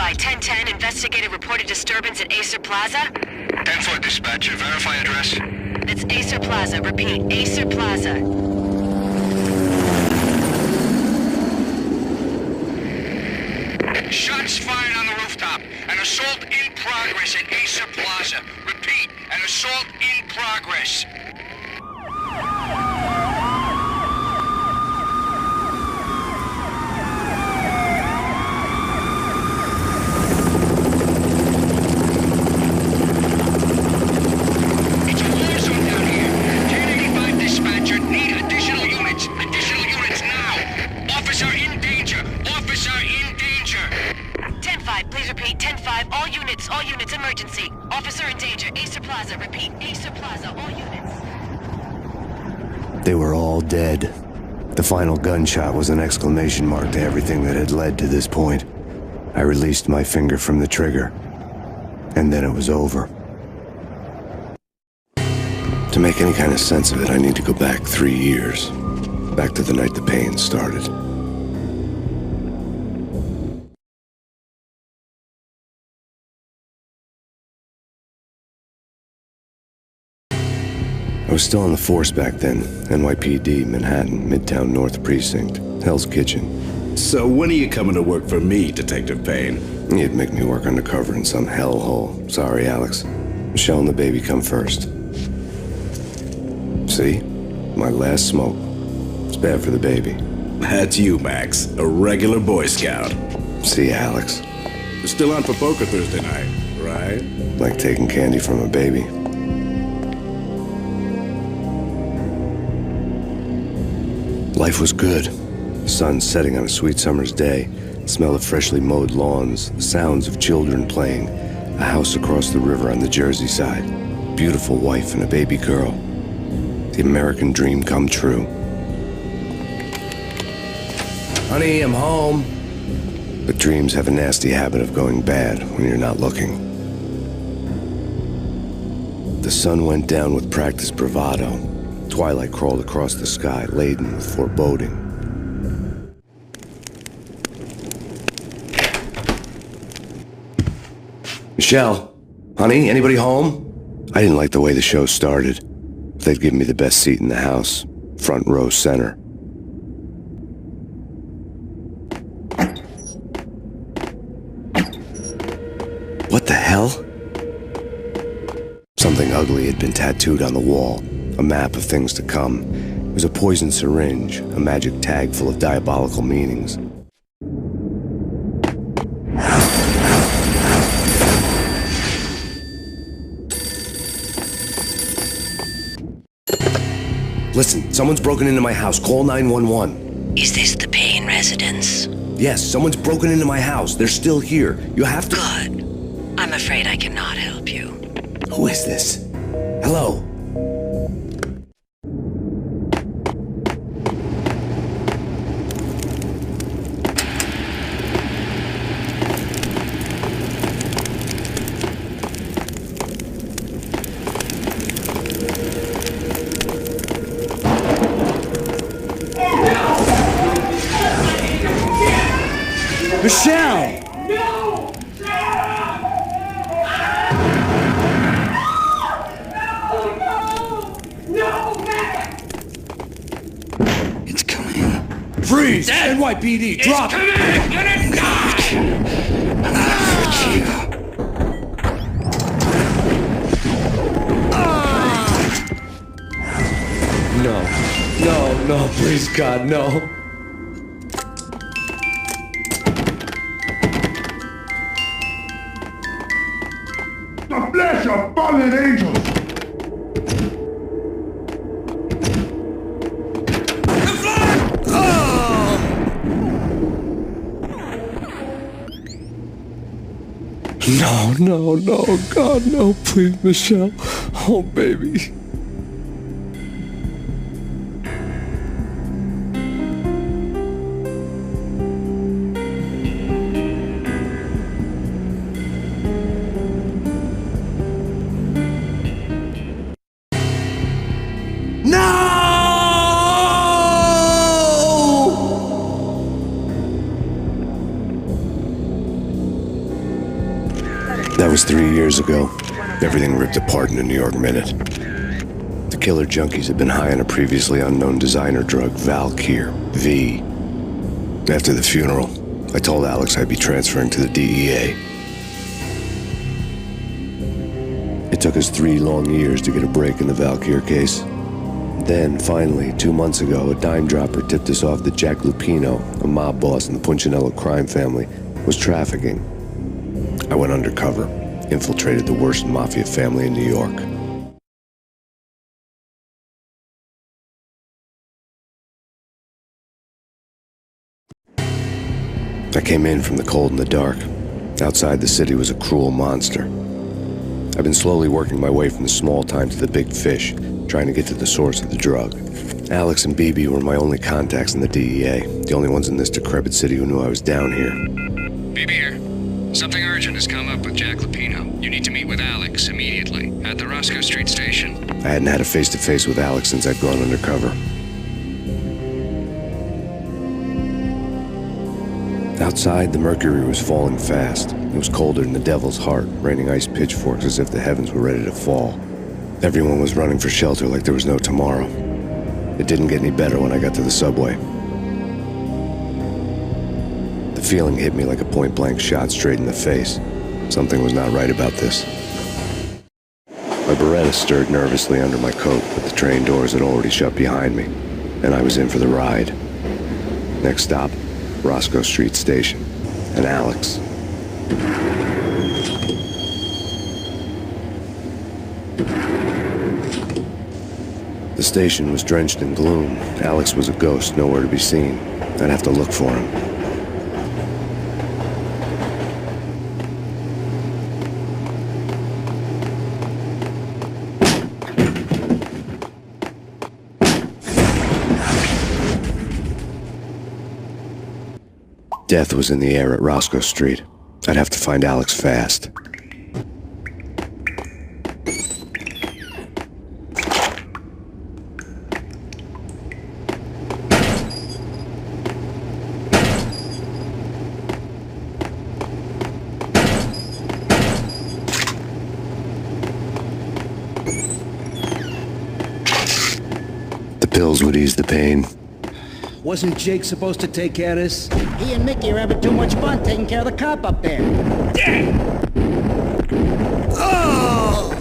Verify 1010, investigated reported disturbance at Acer Plaza. 10-4 dispatcher, verify address. That's Acer Plaza, repeat, Acer Plaza. Shots fired on the rooftop. An assault in progress at Acer Plaza. Repeat, an assault in progress. It's a war zone down here. 1085 dispatcher, need additional units. Additional units now. Officer in danger. Officer in danger. 10-5, please repeat, 10-5, all units, emergency. Officer in danger, Acer Plaza, repeat, Acer Plaza, all units. They were all dead. The final gunshot was an exclamation mark to everything that had led to this point. I released my finger from the trigger, and then it was over. To make any kind of sense of it, I need to go back 3 years. Back to the night the Payne started. I was still on the force back then. NYPD, Manhattan, Midtown North Precinct, Hell's Kitchen. So when are you coming to work for me, Detective Payne? You'd make me work undercover in some hellhole. Sorry, Alex. Michelle and the baby come first. See? My last smoke. It's bad for the baby. That's you, Max. A regular Boy Scout. See, Alex. You're still on for poker Thursday night, right? Like taking candy from a baby. Life was good. The sun setting on a sweet summer's day, the smell of freshly mowed lawns, the sounds of children playing, a house across the river on the Jersey side, beautiful wife and a baby girl. The American dream come true. Honey, I'm home. But dreams have a nasty habit of going bad when you're not looking. The sun went down with practiced bravado. Twilight crawled across the sky, laden with foreboding. Michelle, honey, anybody home? I didn't like the way the show started. They'd given me the best seat in the house, front row center. What the hell? Something ugly had been tattooed on the wall. A map of things to come. It was a poison syringe, a magic tag full of diabolical meanings. Listen, someone's broken into my house. Call 911. Is this the Payne residence? Yes, someone's broken into my house. They're still here. You have to... Good. I'm afraid I cannot help you. Who is this? Hello? Michelle! No! No, Matt! It's coming. Freeze! NYPD, drop! Come in! You're gonna die! No, please God, no. The flesh of fallen angels! No, God, no, please, Michelle. Oh, baby. That was 3 years ago. Everything ripped apart in a New York minute. The killer junkies had been high on a previously unknown designer drug, Valkyr, V. After the funeral, I told Alex I'd be transferring to the DEA. It took us 3 long years to get a break in the Valkyr case. Then, finally, 2 months ago, a dime dropper tipped us off that Jack Lupino, a mob boss in the Punchinello crime family, was trafficking. I went undercover, infiltrated the worst mafia family in New York. I came in from the cold and the dark. Outside the city was a cruel monster. I've been slowly working my way from the small time to the big fish, trying to get to the source of the drug. Alex and BB were my only contacts in the DEA, the only ones in this decrepit city who knew I was down here. BB here. Something urgent has come up with Jack Lupino. You need to meet with Alex immediately at the Roscoe Street station. I hadn't had a face-to-face with Alex since I'd gone undercover. Outside, the mercury was falling fast. It was colder than the devil's heart, raining ice pitchforks as if the heavens were ready to fall. Everyone was running for shelter like there was no tomorrow. It didn't get any better when I got to the subway. The feeling hit me like a point-blank shot straight in the face. Something was not right about this. My Beretta stirred nervously under my coat, but the train doors had already shut behind me, and I was in for the ride. Next stop, Roscoe Street Station, and Alex. The station was drenched in gloom. Alex was a ghost, nowhere to be seen. I'd have to look for him. Death was in the air at Roscoe Street. I'd have to find Alex fast. The pills would ease the pain. Wasn't Jake supposed to take care of this? He and Mickey are having too much fun taking care of the cop up there. Oh!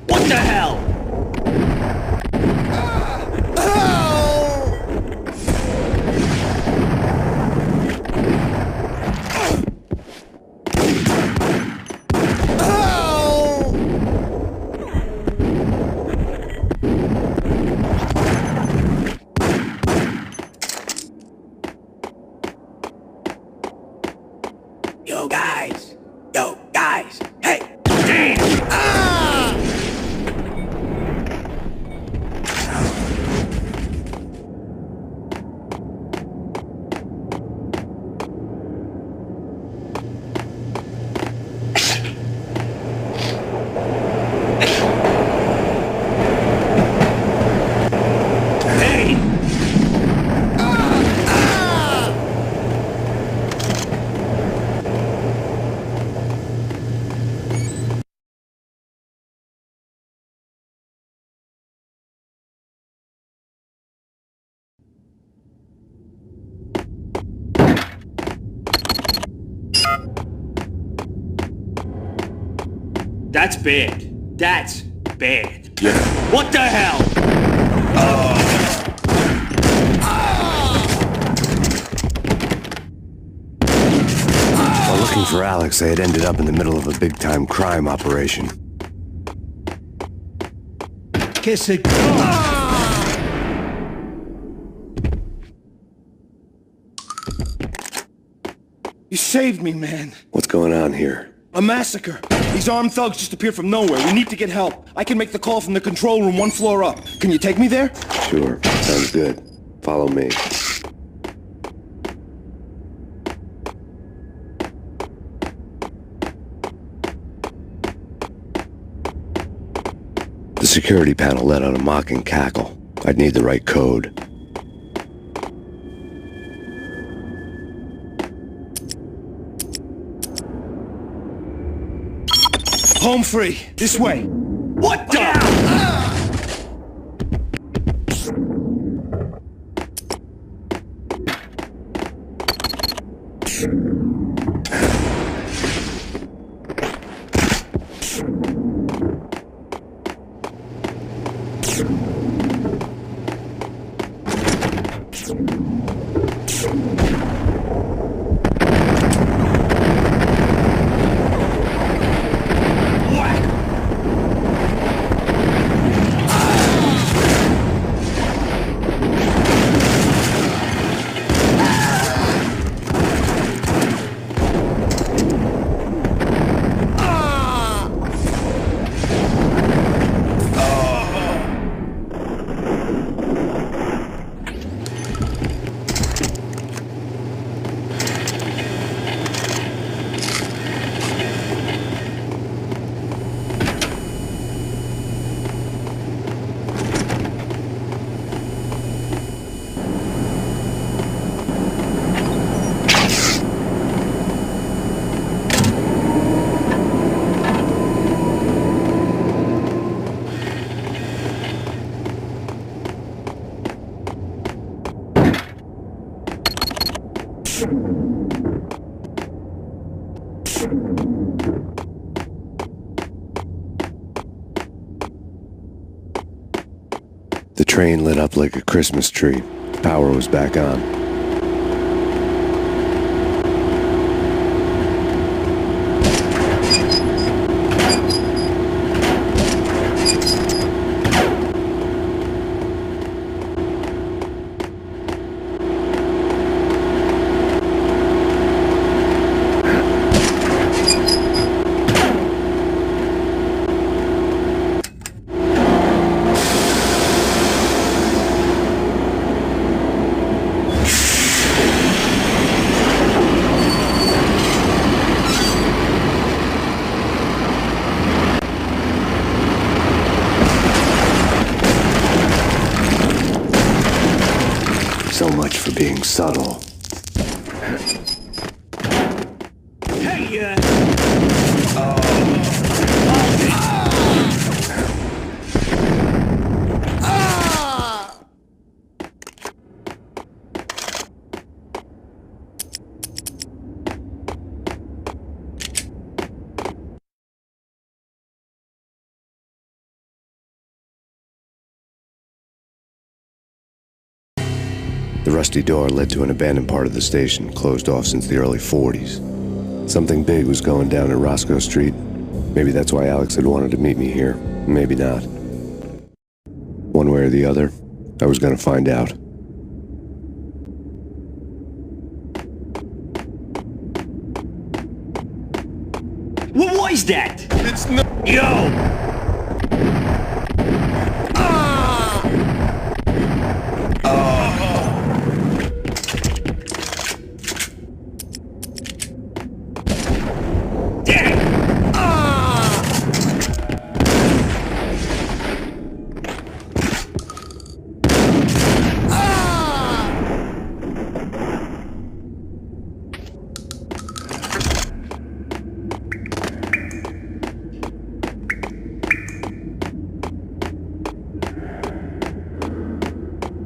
What the hell? Yo, guys, hey! That's bad. That's bad. Yeah. What the hell? While looking for Alex, I had ended up in the middle of a big-time crime operation. Kiss it. You saved me, man. What's going on here? A massacre. These armed thugs just appeared from nowhere. We need to get help. I can make the call from the control room 1 floor up. Can you take me there? Sure, sounds good. Follow me. The security panel let out a mocking cackle. I'd need the right code. Home free. This way. What the? The train lit up like a Christmas tree. Power was back on. So much for being subtle. Hey, The rusty door led to an abandoned part of the station, closed off since the early 40s. Something big was going down at Roscoe Street. Maybe that's why Alex had wanted to meet me here. Maybe not. One way or the other, I was gonna find out. what was that? It's no. Yo!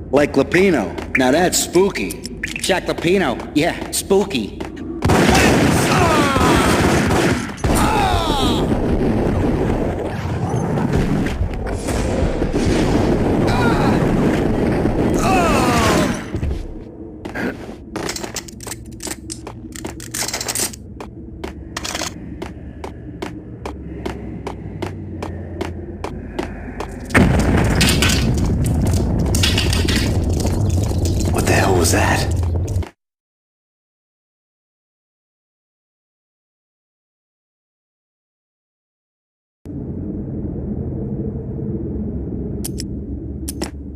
Like Lapino. Now that's spooky. Jack Lapino. Yeah, spooky. What the hell was that?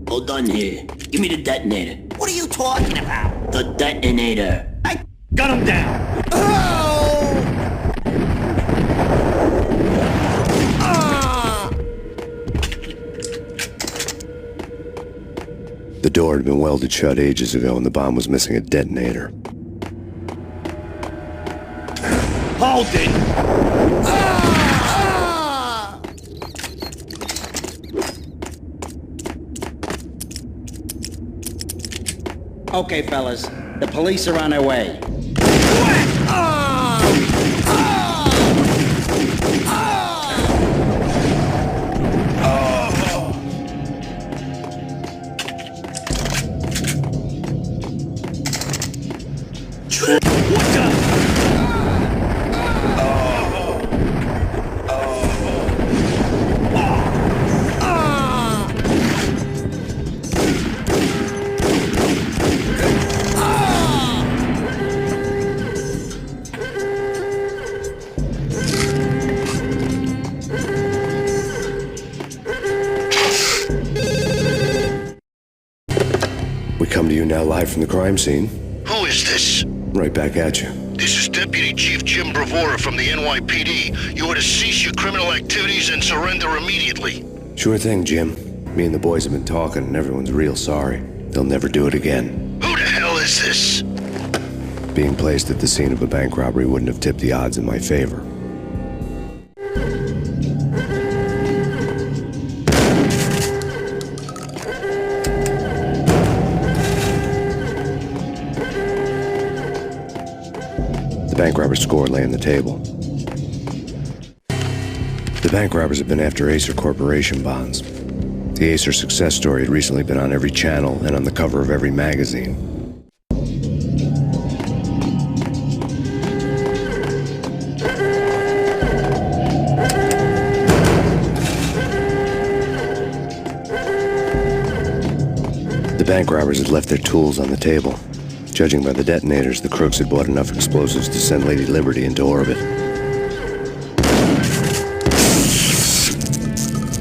All done here. Give me the detonator. talking about? The detonator. I got him down. The door had been welded shut ages ago and the bomb was missing a detonator. Hold it. Okay, fellas. The police are on their way. We come to you now live from the crime scene. Who is this? Right back at you. This is Deputy Chief Jim Bravura from the NYPD. You are to cease your criminal activities and surrender immediately. Sure thing, Jim. Me and the boys have been talking and everyone's real sorry. They'll never do it again. Who the hell is this? Being placed at the scene of a bank robbery wouldn't have tipped the odds in my favor. The bank robber's score lay on the table. The bank robbers have been after Acer Corporation bonds. The Acer success story had recently been on every channel and on the cover of every magazine. The bank robbers had left their tools on the table. Judging by the detonators, the crooks had bought enough explosives to send Lady Liberty into orbit.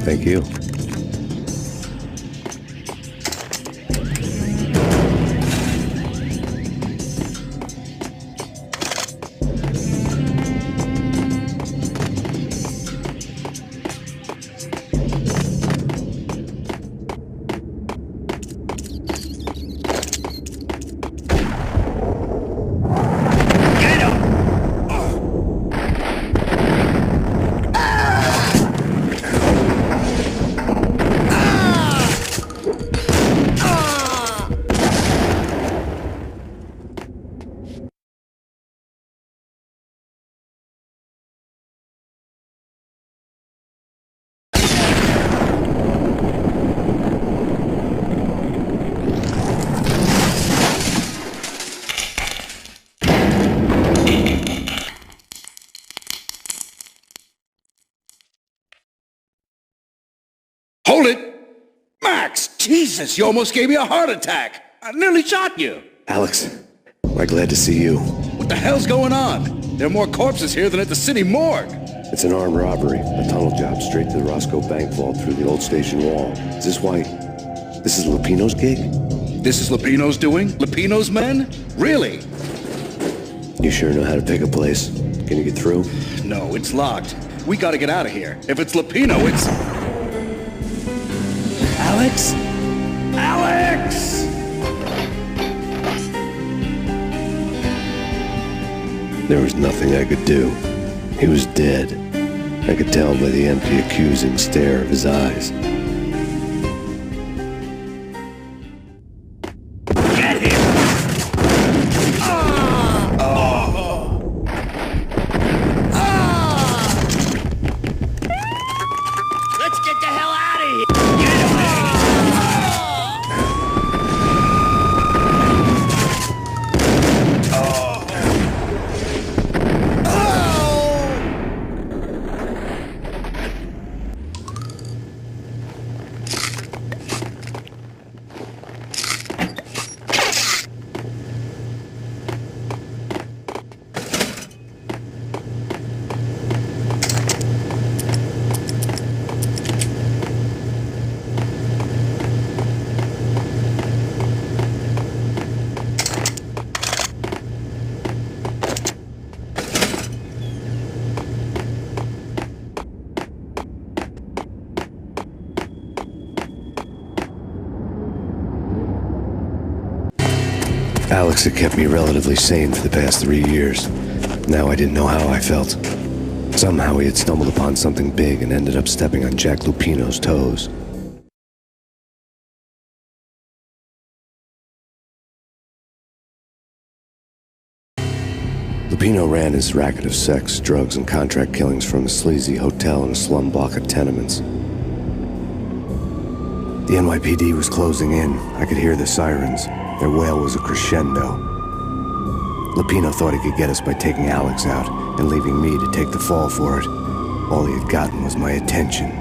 Thank you. Hold it! Max! Jesus, you almost gave me a heart attack! I nearly shot you! Alex, we're glad to see you. What the hell's going on? There are more corpses here than at the city morgue! It's an armed robbery, a tunnel job straight to the Roscoe Bank vault through the old station wall. Is this why... this is Lupino's gig? This is Lupino's doing? Lupino's men? Really? You sure know how to pick a place. Can you get through? No, it's locked. We gotta get out of here. If it's Lupino, it's... Alex? Alex! There was nothing I could do. He was dead. I could tell by the empty, accusing stare of his eyes. Get him! Let's get the hell out of here! Get him! Alex had kept me relatively sane for the past 3 years. Now I didn't know how I felt. Somehow he had stumbled upon something big and ended up stepping on Jack Lupino's toes. Lupino ran his racket of sex, drugs, and contract killings from a sleazy hotel in a slum block of tenements. The NYPD was closing in. I could hear the sirens. Their wail was a crescendo. Lupino thought he could get us by taking Alex out and leaving me to take the fall for it. All he had gotten was my attention.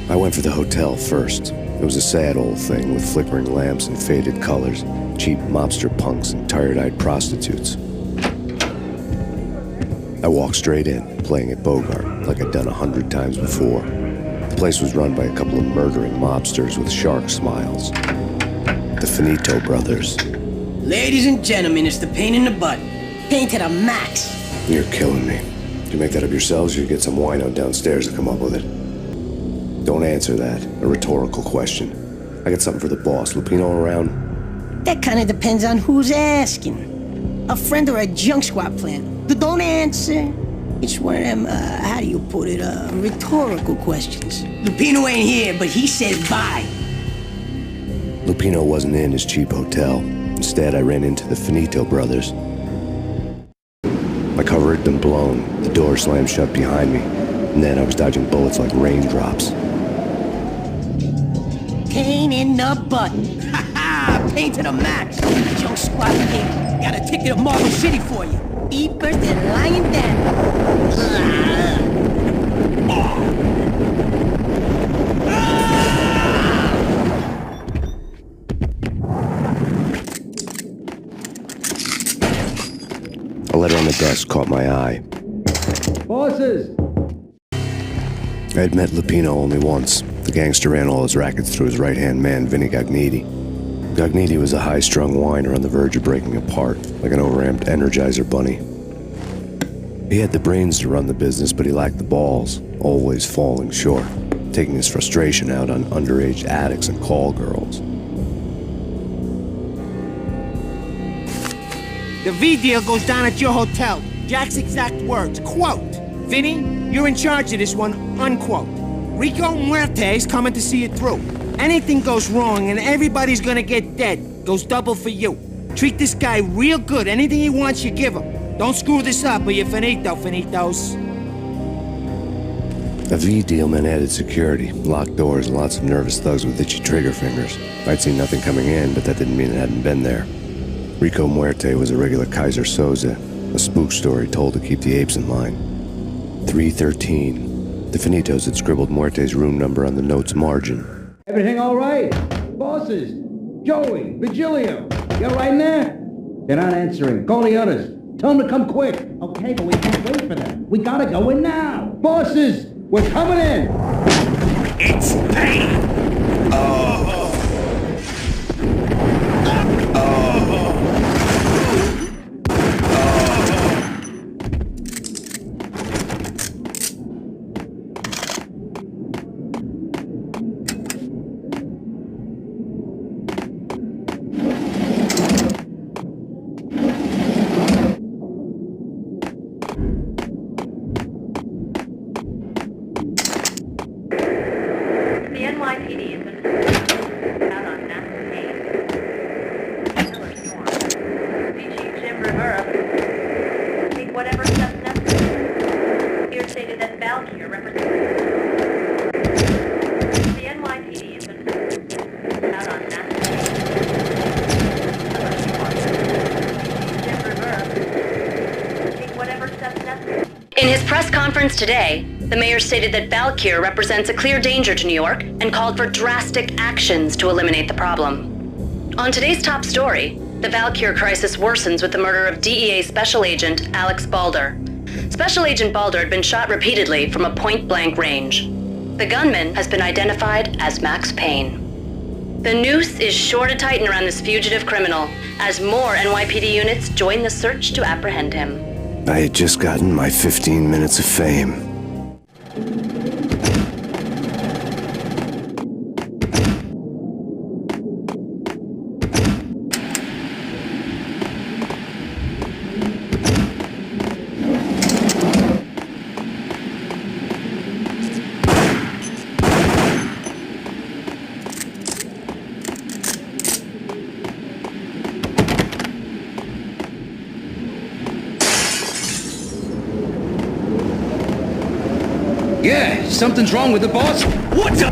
I went for the hotel first. It was a sad old thing with flickering lamps and faded colors, cheap mobster punks and tired-eyed prostitutes. I walked straight in, playing at Bogart, like I'd done 100 times before. The place was run by a couple of murdering mobsters with shark smiles. The Finito brothers. Ladies and gentlemen, it's the Payne in the butt. Payne to the max. You're killing me. Did you make that up yourselves, or you get some wino downstairs to come up with it? Don't answer that. A rhetorical question. I got something for the boss. Lupino around? That kind of depends on who's asking. A friend or a junk squad plan. Don't answer. It's one of them, how do you put it, rhetorical questions. Lupino ain't here, but he said bye. Lupino wasn't in his cheap hotel. Instead, I ran into the Finito brothers. My cover had been blown. The door slammed shut behind me. And then I was dodging bullets like raindrops. Payne in the butt. Ha ha! Payne to the max. Junk squad pig. Got a ticket to Marble City for you. Eat first and lying down. A letter on the desk caught my eye. Bosses! I had met Lupino only once. The gangster ran all his rackets through his right-hand man, Vinny Gagniti. Gagniti was a high-strung whiner on the verge of breaking apart, like an overamped Energizer bunny. He had the brains to run the business, but he lacked the balls, always falling short, taking his frustration out on underage addicts and call girls. The V deal goes down at your hotel. Jack's exact words, quote, "Vinny, you're in charge of this one," unquote. Rico Muerte's coming to see it through. Anything goes wrong and everybody's gonna get dead. Goes double for you. Treat this guy real good. Anything he wants, you give him. Don't screw this up or you're finito, finitos. A V deal meant added security, locked doors, and lots of nervous thugs with itchy trigger fingers. I'd seen nothing coming in, but that didn't mean it hadn't been there. Rico Muerte was a regular Kaiser Soze, a spook story told to keep the apes in line. 313. The Finitos had scribbled Muerte's room number on the note's margin. Everything all right? Bosses? Joey? Vigilio? You all right in there? They're not answering. Call the others. Tell them to come quick. Okay, but we can't wait for them. We gotta go in now. Bosses! We're coming in! It's Payne! The NYPD has been out on Master Payne. Killer storm. Chief Jim Rivera. Take whatever steps necessary. Here stated that Valkyrie represents. The NYPD has been out on Master Payne. Killer storm. Chief Jim Rivera. Take whatever steps necessary. In his press conference today, the mayor stated that Valkyrie represents a clear danger to New York and called for drastic actions to eliminate the problem. On today's top story, the Valkyrie crisis worsens with the murder of DEA Special Agent Alex Balder. Special Agent Balder had been shot repeatedly from a point-blank range. The gunman has been identified as Max Payne. The noose is sure to tighten around this fugitive criminal as more NYPD units join the search to apprehend him. I had just gotten my 15 minutes of fame. Yeah, something's wrong with the boss. What the?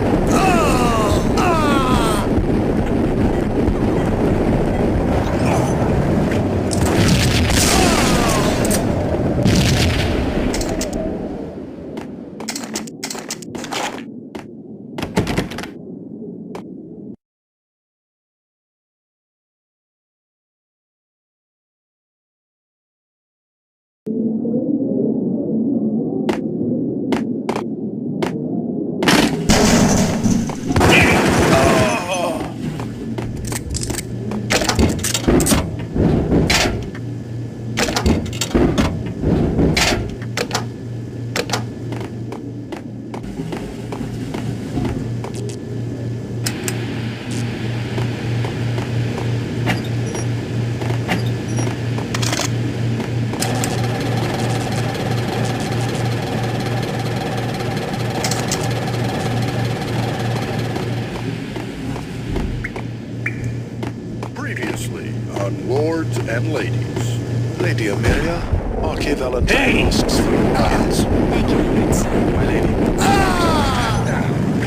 Lords and ladies. Lady Amelia, Marquis Valentine asks for your guidance. Thank you, Lords. My lady.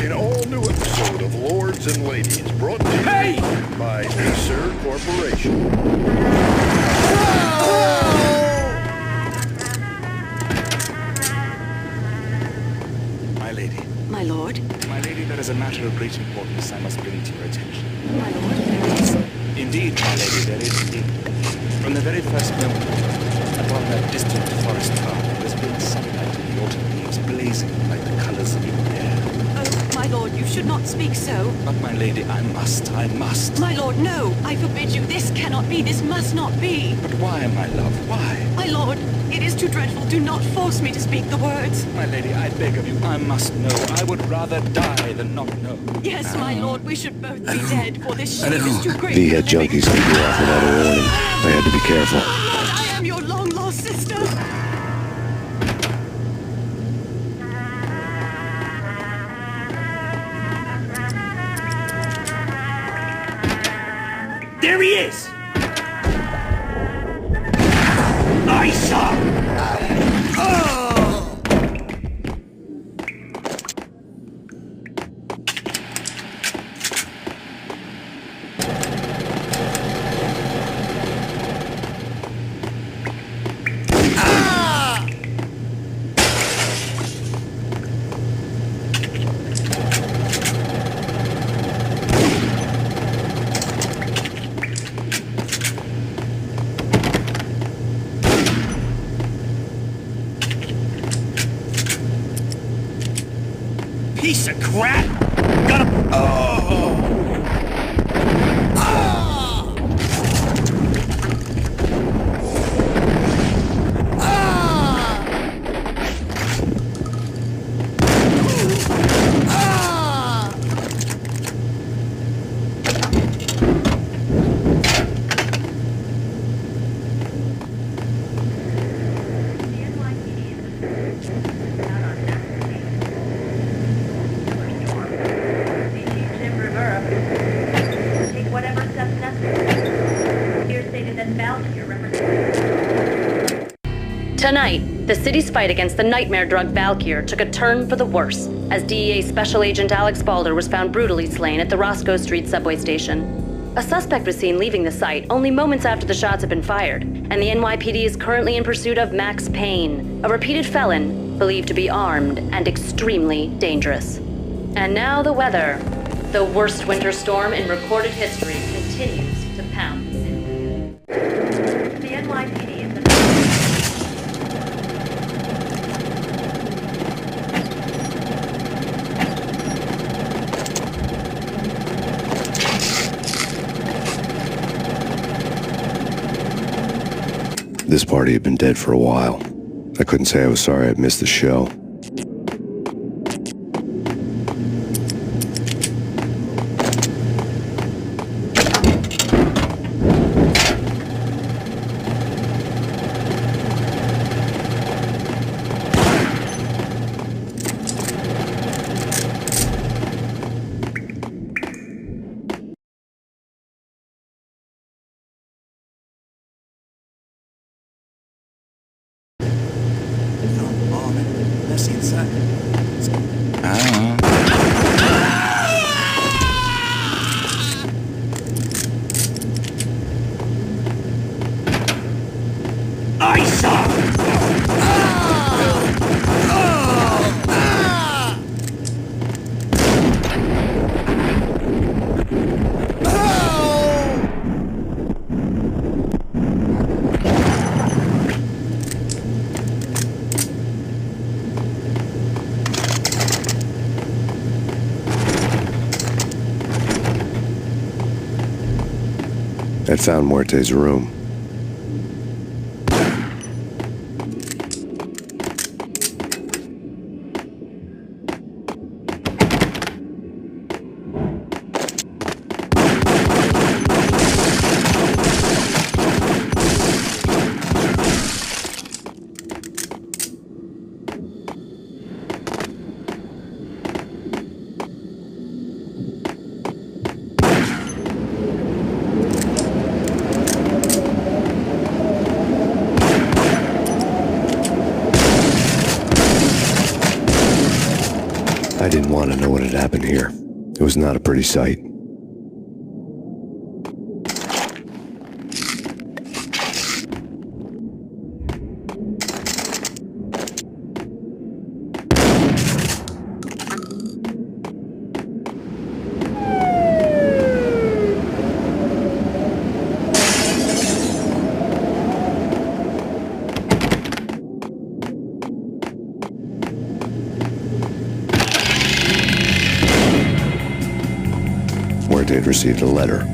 An all-new episode of Lords and Ladies brought to you by Acer Corporation. My lady. My lord. My lady, there is a matter of great importance I must bring to your attention. My lord, there is. Indeed, my lady, there is indeed. From the very first moment, upon that distant forest path, there has been sunlight in the autumn leaves blazing like the colors of your hair. Oh, my lord, you should not speak so. But, my lady, I must. My lord, no! I forbid you. This cannot be. This must not be. But why, my love, why? My lord, it is too dreadful. Do not force me to speak the words. My lady, I beg of you, I must know. I would rather die than not know. Yes, my lord, we should both be dead, for this shame is too great. V-head junkies can be off without a warning. I had to be careful. I am your long-lost sister. There he is! Isa! Piece of crap! Got him! Oh! Tonight, the city's fight against the nightmare drug Valkyr took a turn for the worse, as DEA Special Agent Alex Balder was found brutally slain at the Roscoe Street subway station. A suspect was seen leaving the site only moments after the shots had been fired, and the NYPD is currently in pursuit of Max Payne, a repeated felon believed to be armed and extremely dangerous. And now the weather. The worst winter storm in recorded history continues to pound. The NYPD is the This party had been dead for a while. I couldn't say I was sorry I'd missed the show. Let's see inside. questions. I don't know. I'd found Muerte's room. I didn't want to know what had happened here. It was not a pretty sight. Had received a letter.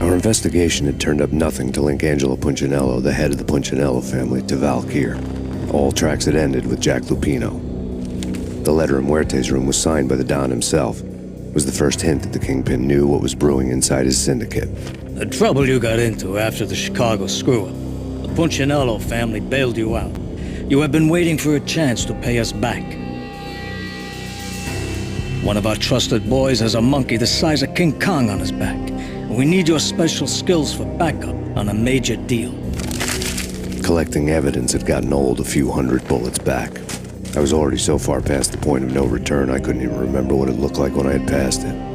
Our investigation had turned up nothing to link Angelo Punchinello, the head of the Punchinello family, to Valkyr. All tracks had ended with Jack Lupino. The letter in Muerte's room was signed by the Don himself. It was the first hint that the Kingpin knew what was brewing inside his syndicate. The trouble you got into after the Chicago screw-up. The Punchinello family bailed you out. You have been waiting for a chance to pay us back. One of our trusted boys has a monkey the size of King Kong on his back. We need your special skills for backup on a major deal. Collecting evidence had gotten old a few hundred bullets back. I was already so far past the point of no return I couldn't even remember what it looked like when I had passed it.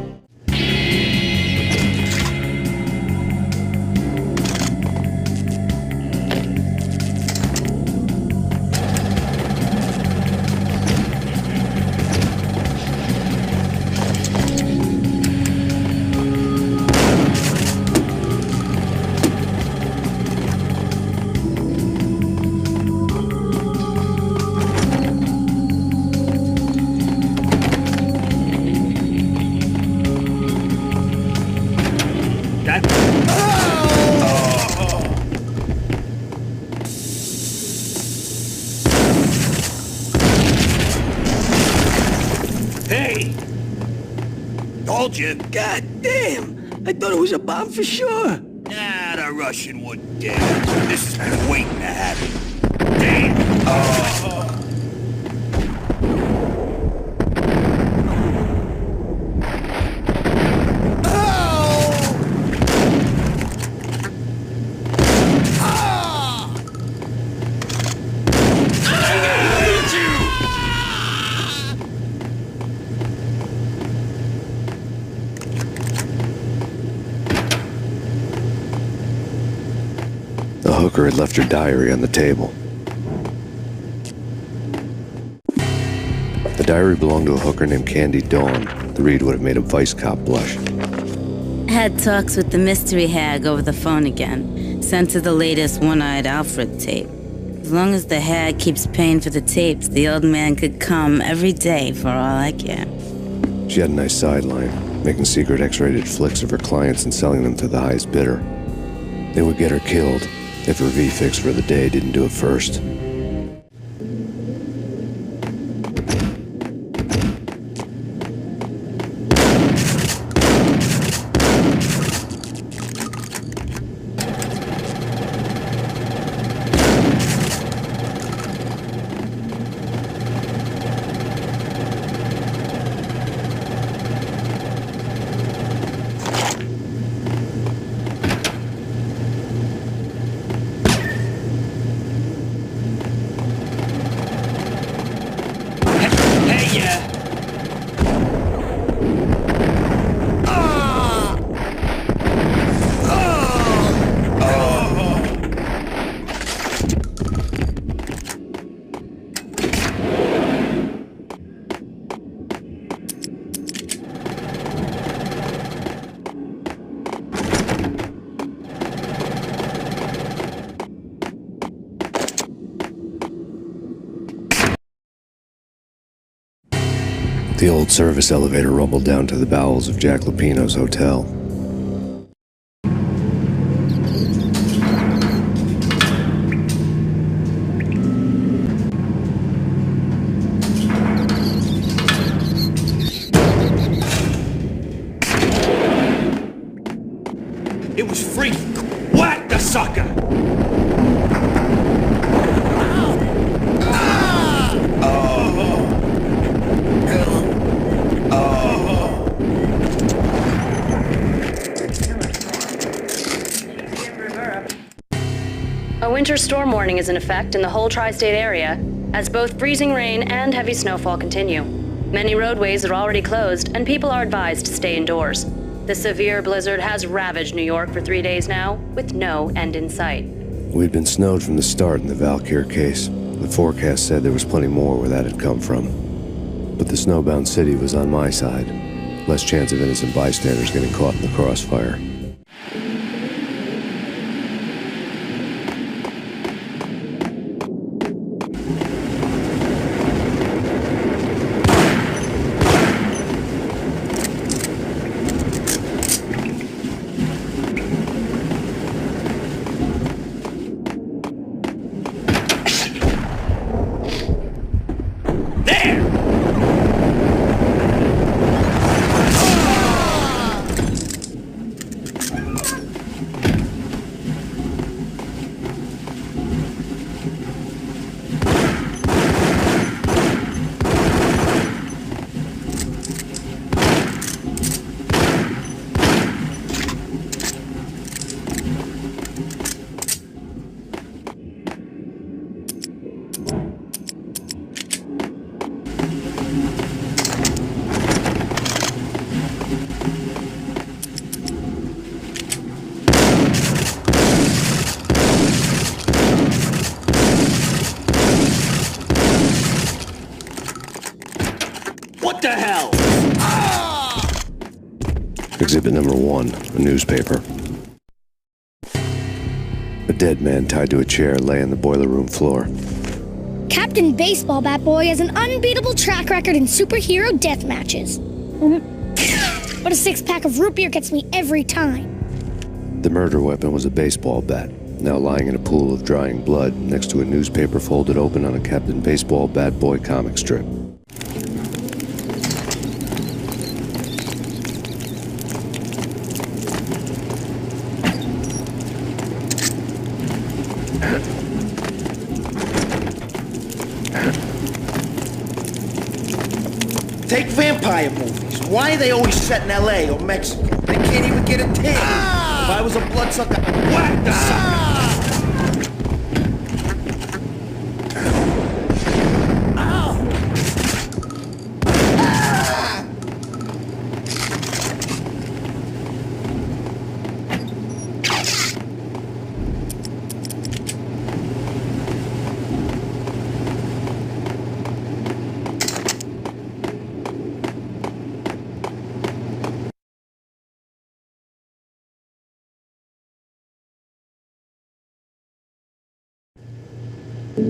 God damn! I thought it was a bomb for sure. Nah, the Russian wouldn't dare. This has been waiting to happen. Damn! The hooker had left her diary on the table. The diary belonged to a hooker named Candy Dawn. The read would have made a vice cop blush. Had talks with the mystery hag over the phone again. Sent her the latest One-Eyed Alfred tape. As long as the hag keeps paying for the tapes, the old man could come every day for all I care. She had a nice sideline, making secret X-rated flicks of her clients and selling them to the highest bidder. They would get her killed if her V-fix for the day didn't do it first. The old service elevator rumbled down to the bowels of Jack Lupino's hotel. It was free. Whack the sucker! A winter storm warning is in effect in the whole tri-state area, as both freezing rain and heavy snowfall continue. Many roadways are already closed, and people are advised to stay indoors. The severe blizzard has ravaged New York for 3 days now, with no end in sight. We'd been snowed from the start in the Valkyr case. The forecast said there was plenty more where that had come from. But the snowbound city was on my side. Less chance of innocent bystanders getting caught in the crossfire. What the hell? Exhibit number 1, a newspaper. A dead man tied to a chair lay on the boiler room floor. Captain Baseball Bat Boy has an unbeatable track record in superhero death matches. But a 6-pack of root beer gets me every time. The murder weapon was a baseball bat, now lying in a pool of drying blood next to a newspaper folded open on a Captain Baseball Bat Boy comic strip. Take vampire movies. Why are they always set in L.A. or Mexico? They can't even get a tan. If I was a bloodsucker, whack the sucker!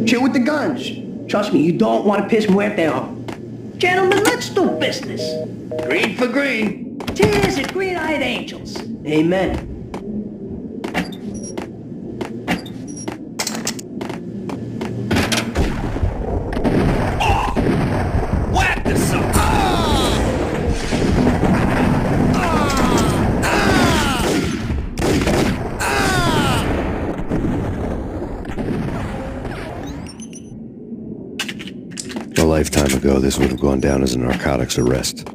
Chill with the guns. Trust me, you don't want to piss Muerte off. Gentlemen, let's do business. Green for green. Tears at green-eyed angels. Amen. Whack the sucker! A lifetime ago, this would have gone down as a narcotics arrest.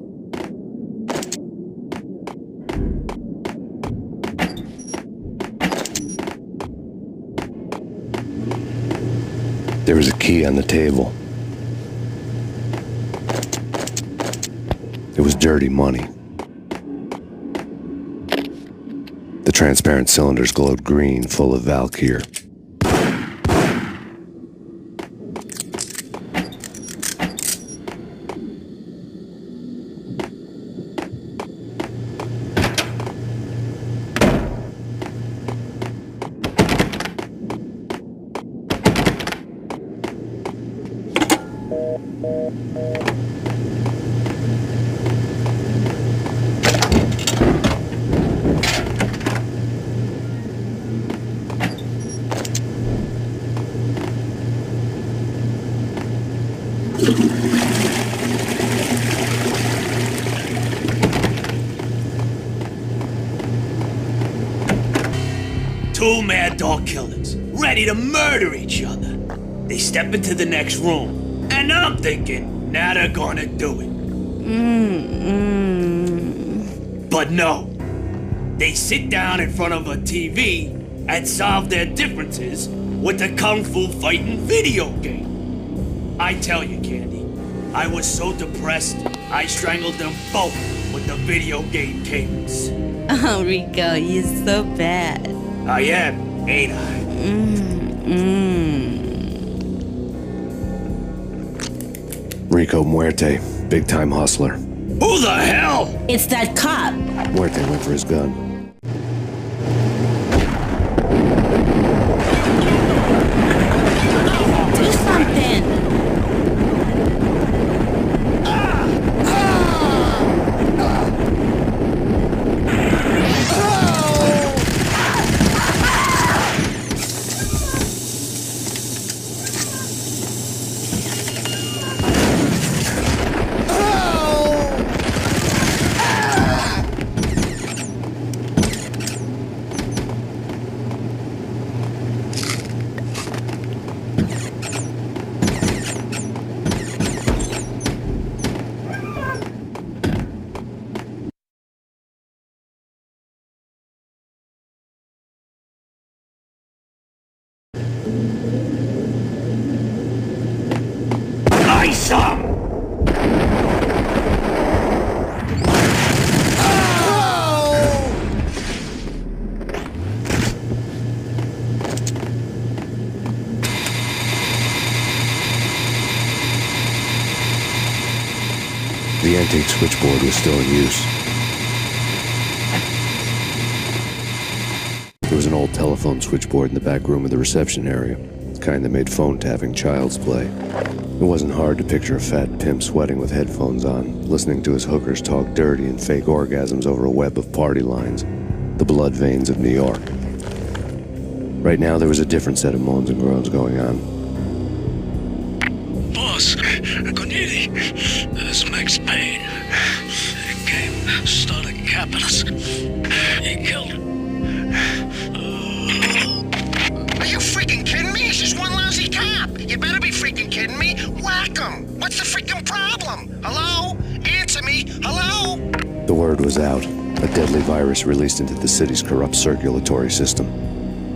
There was a key on the table. It was dirty money. The transparent cylinders glowed green, full of Valkyr. Two mad dog killers, ready to murder each other. They step into the next room, and I'm thinking, now they're gonna do it. But no. They sit down in front of a TV and solve their differences with a kung fu fighting video game. I tell you, Candy, I was so depressed, I strangled them both with the video game cadence. Oh, Rico, you're so bad. I am, ain't I? Rico Muerte, big-time hustler. Who the hell? It's that cop. Muerte went for his gun. Do something. The antique switchboard was still in use. There was an old telephone switchboard in the back room of the reception area, the kind that made phone tapping child's play. It wasn't hard to picture a fat pimp sweating with headphones on, listening to his hookers talk dirty and fake orgasms over a web of party lines, the blood veins of New York. Right now, there was a different set of moans and groans going on. Boss, Cornelia, this is Max Payne. He came, started capping us. He killed him. Are you freaking kidding me? He's just one lousy cop. You better be freaking kidding me. Whack him. What's the freaking problem? Hello? Answer me. Hello? The word was out. A deadly virus released into the city's corrupt circulatory system.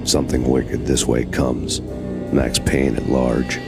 Something wicked this way comes. Max Payne at large.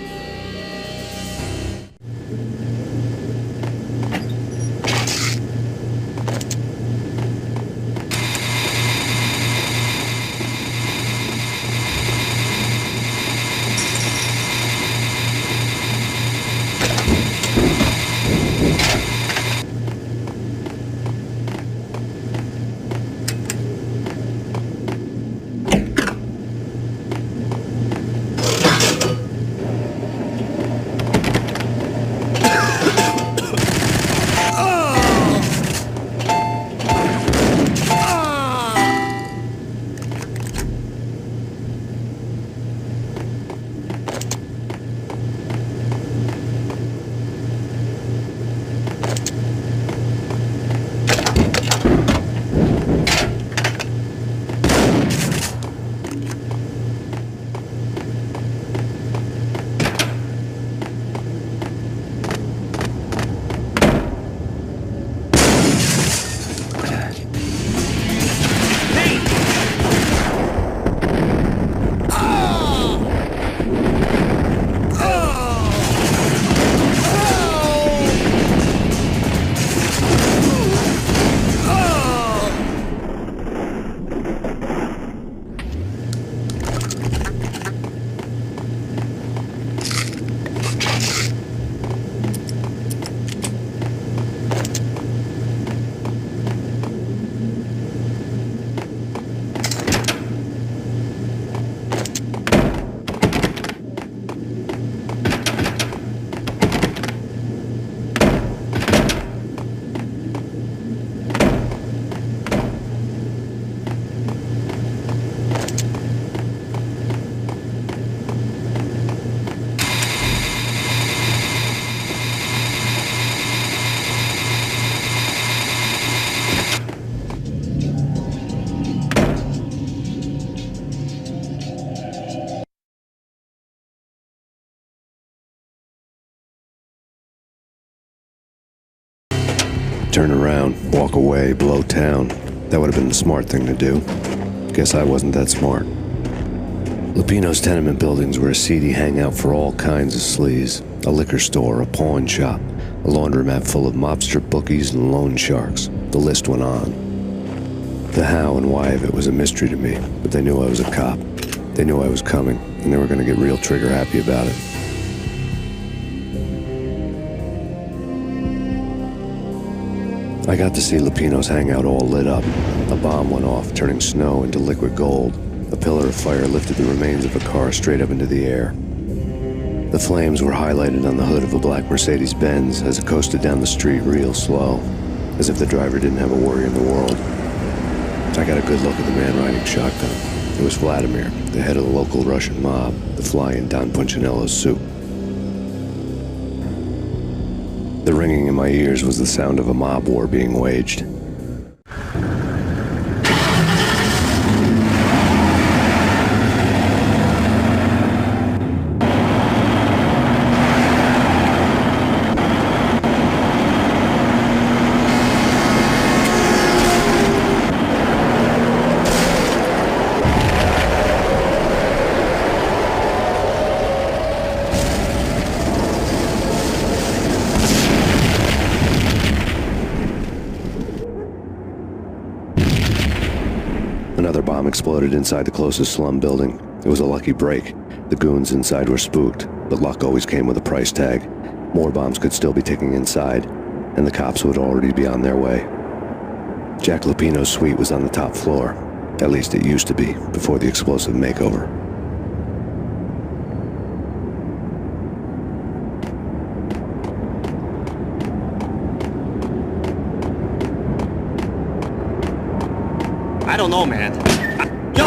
turn around, walk away, blow town. That would have been the smart thing to do. Guess I wasn't that smart. Lupino's tenement buildings were a seedy hangout for all kinds of sleaze. A liquor store, a pawn shop, a laundromat full of mobster bookies and loan sharks. The list went on. The how and why of it was a mystery to me, but they knew I was a cop. They knew I was coming, and they were going to get real trigger happy about it. I got to see Lupino's hangout all lit up. A bomb went off, turning snow into liquid gold. A pillar of fire lifted the remains of a car straight up into the air. The flames were highlighted on the hood of a black Mercedes-Benz as it coasted down the street real slow, as if the driver didn't have a worry in the world. I got a good look at the man riding shotgun. It was Vladimir, the head of the local Russian mob, the fly in Don Punchinello's soup. The ringing in my ears was the sound of a mob war being waged. Another bomb exploded inside the closest slum building. It was a lucky break. The goons inside were spooked, but luck always came with a price tag. More bombs could still be ticking inside, and the cops would already be on their way. Jack Lupino's suite was on the top floor. At least it used to be, before the explosive makeover. I don't know, man. Yo!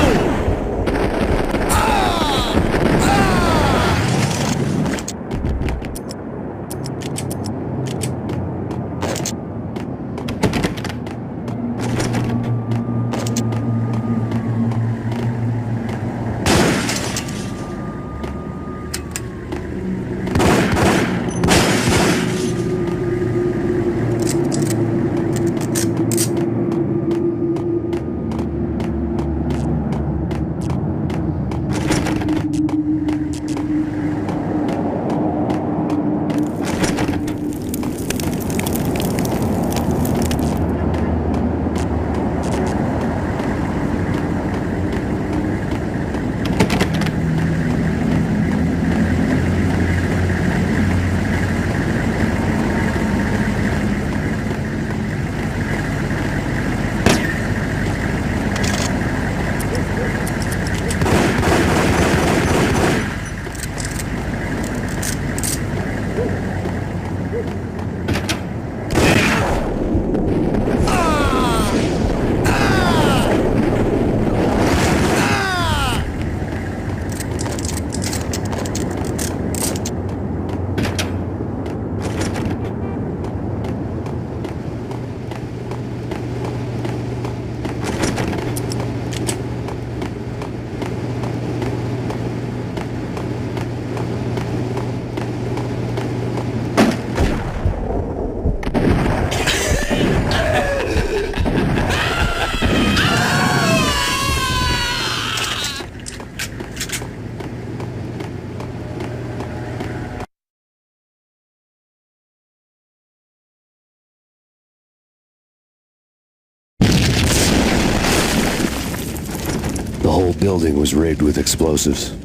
The whole building was rigged with explosives.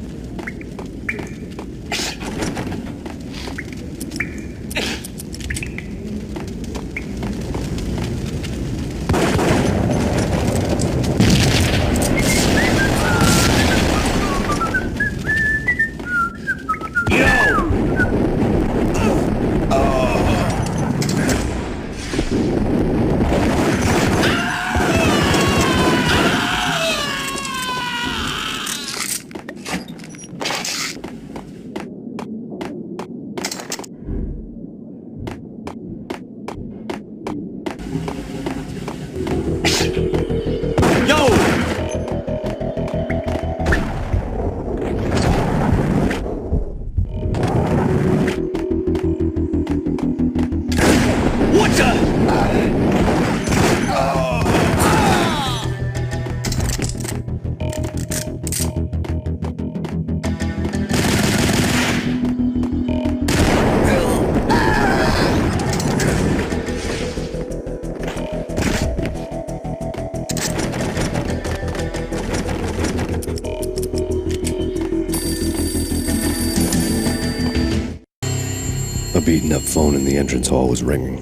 A beaten-up phone in the entrance hall was ringing.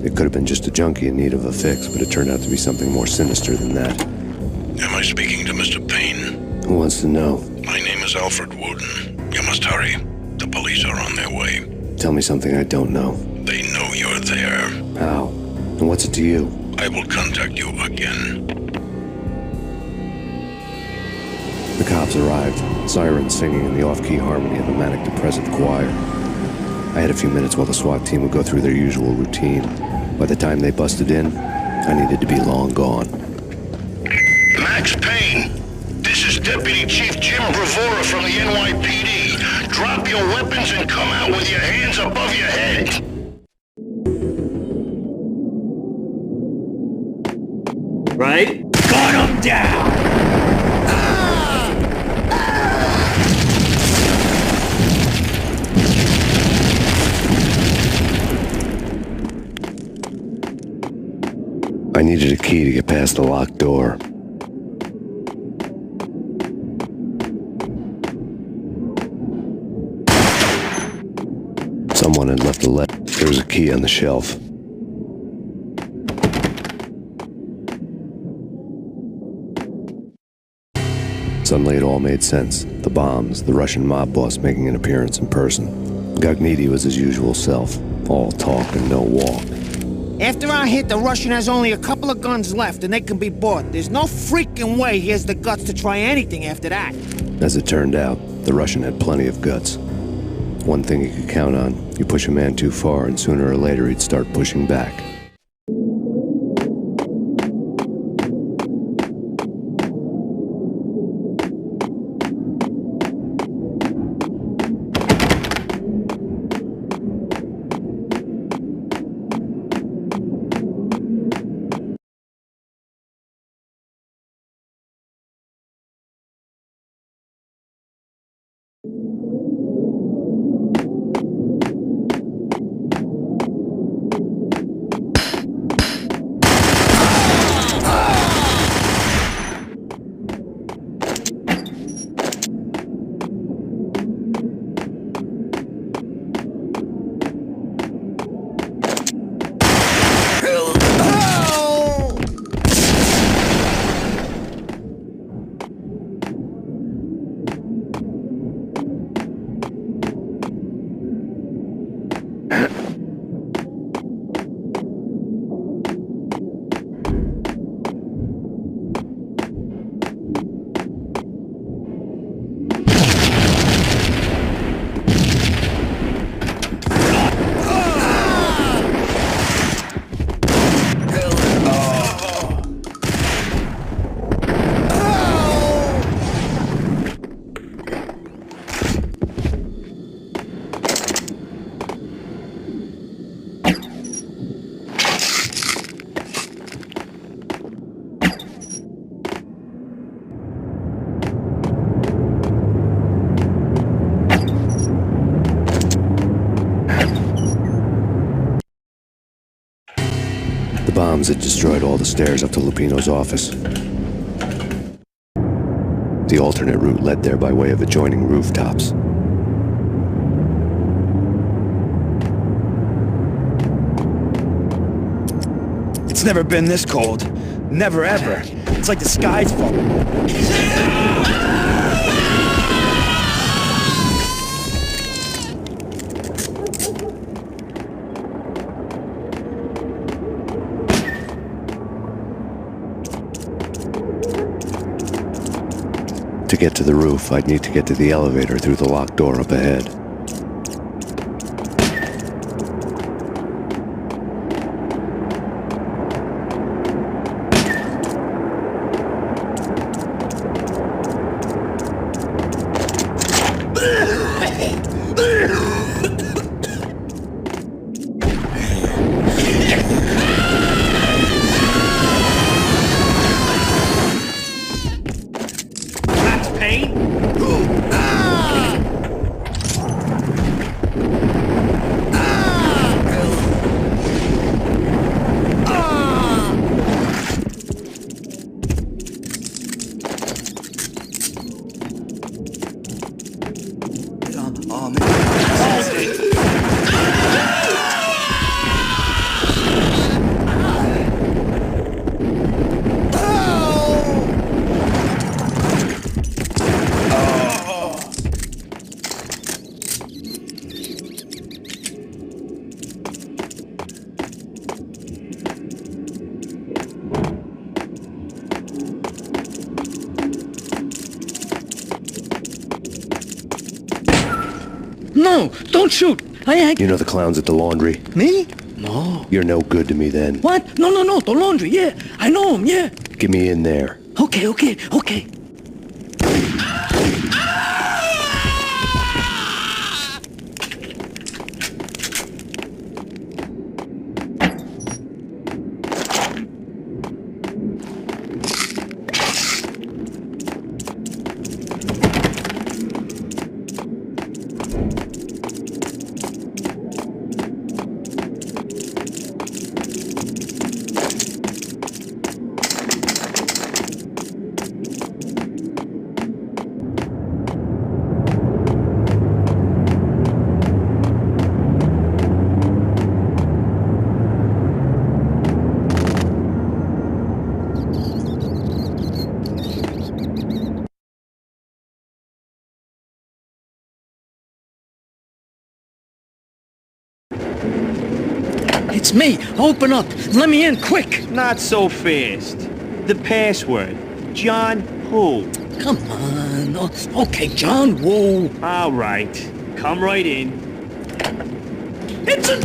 It could have been just a junkie in need of a fix, but it turned out to be something more sinister than that. Am I speaking to Mr. Payne? Who wants to know? My name is Alfred Wooden. You must hurry. The police are on their way. Tell me something I don't know. They know you're there. How? And what's it to you? I will contact you again. The cops arrived, sirens singing in the off-key harmony of a manic-depressive choir. I had a few minutes while the SWAT team would go through their usual routine. By the time they busted in, I needed to be long gone. Max Payne, this is Deputy Chief Jim Bravura from the NYPD. Drop your weapons and come out with your hands above your head. Right? Gun him down! I needed a key to get past the locked door. Someone had left a letter. There was a key on the shelf. Suddenly it all made sense. The bombs, the Russian mob boss making an appearance in person. Gagniti was his usual self. All talk and no walk. After our hit, the Russian has only a couple of guns left, and they can be bought. There's no freaking way he has the guts to try anything after that. As it turned out, the Russian had plenty of guts. One thing you could count on, you push a man too far and sooner or later he'd start pushing back. The bombs had destroyed all the stairs up to Lupino's office. The alternate route led there by way of adjoining rooftops. It's never been this cold. Never ever. It's like the sky's falling. To get to the roof, I'd need to get to the elevator through the locked door up ahead. No, don't shoot. You know the clowns at the laundry? Me? No. You're no good to me then. What? No, the laundry, yeah. I know him, yeah. Get me in there. Okay. It's me. Open up. Let me in, quick. Not so fast. The password. John who? Come on. Okay, John Woo. All right. Come right in. It's a...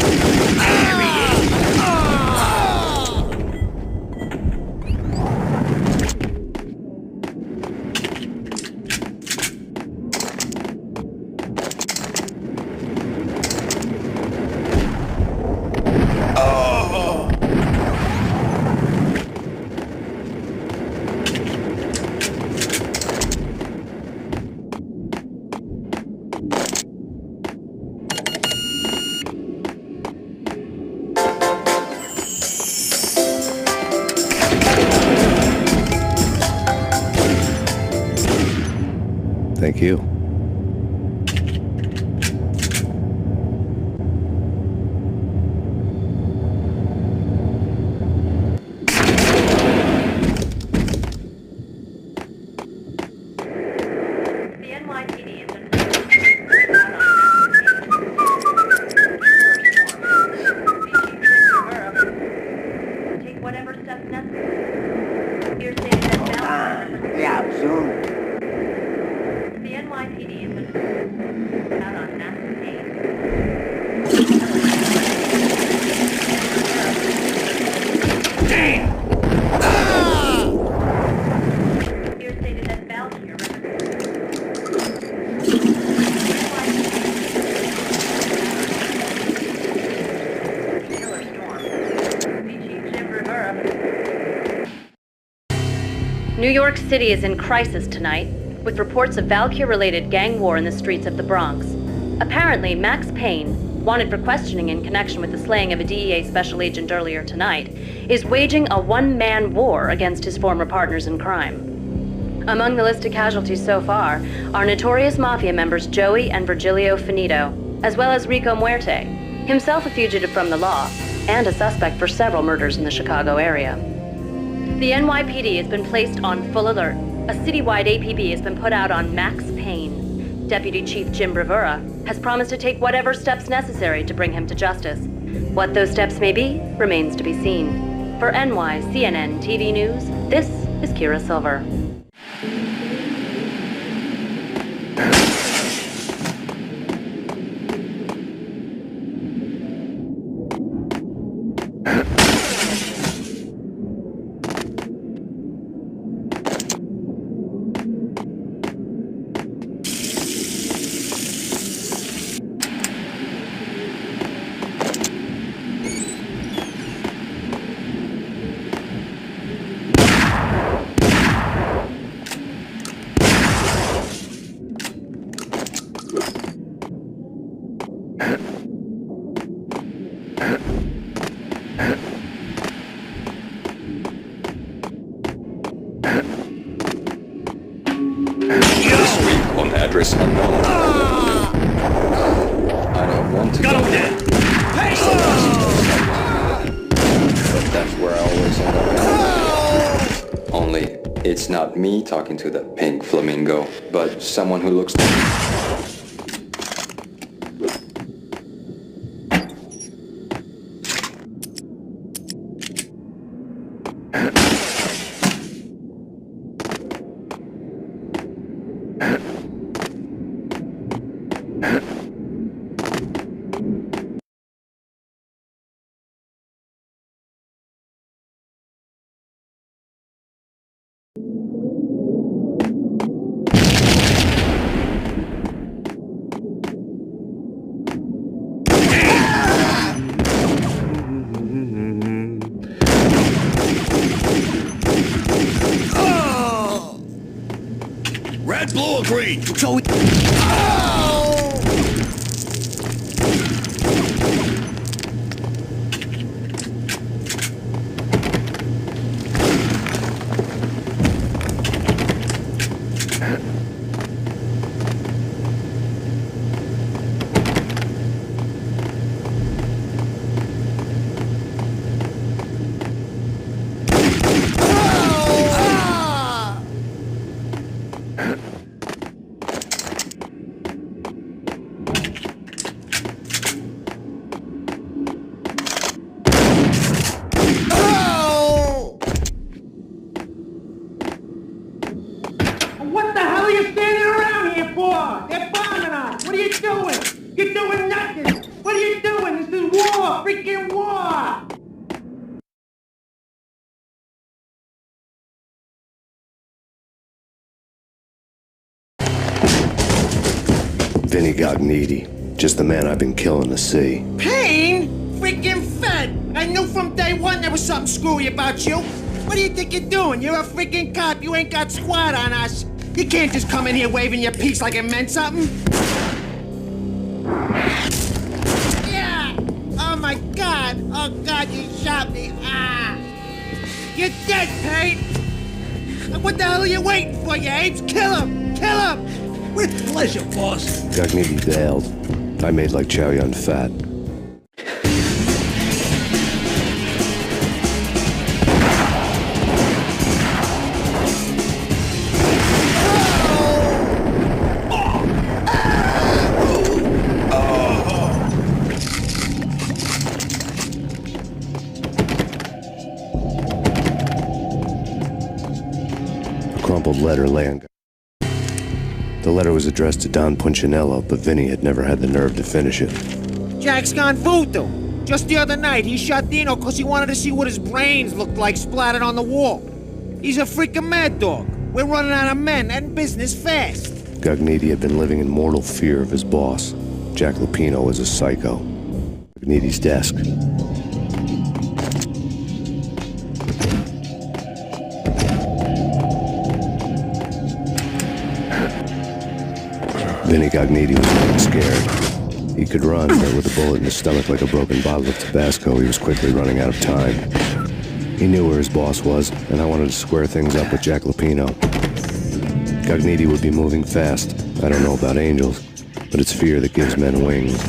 Thank you. The NYPD has been take whatever steps necessary. Here's stated that Yeah, soon. the NYPD has been out on Max Payne. Damn! Here's stated that Valkyrie New York City is in crisis tonight, with reports of Valkyrie-related gang war in the streets of the Bronx. Apparently, Max Payne, wanted for questioning in connection with the slaying of a DEA special agent earlier tonight, is waging a one-man war against his former partners in crime. Among the listed casualties so far are notorious mafia members Joey and Virgilio Finito, as well as Rico Muerte, himself a fugitive from the law, and a suspect for several murders in the Chicago area. The NYPD has been placed on full alert. A citywide APB has been put out on Max Payne. Deputy Chief Jim Bravura has promised to take whatever steps necessary to bring him to justice. What those steps may be remains to be seen. For NYCNN TV News, this is Kira Silver. On address unknown. I don't want to go there. But that's where I always end up. Only, it's not me talking to the pink flamingo, but someone who looks... agreed. So we... What the hell are you standing around here for? They're bombing us. What are you doing? You're doing nothing. What are you doing? This is war. Freaking war. Vinny Gognitti, just the man I've been killing to see. Payne? Freaking fed! I knew from day one there was something screwy about you. What do you think you're doing? You're a freaking cop. You ain't got squad on us. You can't just come in here waving your piece like it meant something. Yeah! Oh my God! Oh God, you shot me! Ah! You're dead, Payne! What the hell are you waiting for, you apes? Kill him! Kill him! With pleasure, boss. Gognitti bailed. I made like Chow Yun Fat. A crumpled letter lay on. The letter was addressed to Don Punchinello, but Vinny had never had the nerve to finish it. Jack's gone voodoo. Just the other night, he shot Dino because he wanted to see what his brains looked like splattered on the wall. He's a freaking mad dog. We're running out of men and business fast. Gognitti had been living in mortal fear of his boss. Jack Lupino was a psycho. Gognitti's desk. Vinny Gognitti was getting scared. He could run, but with a bullet in his stomach like a broken bottle of Tabasco, he was quickly running out of time. He knew where his boss was, and I wanted to square things up with Jack Lupino. Gognitti would be moving fast. I don't know about angels, but it's fear that gives men wings.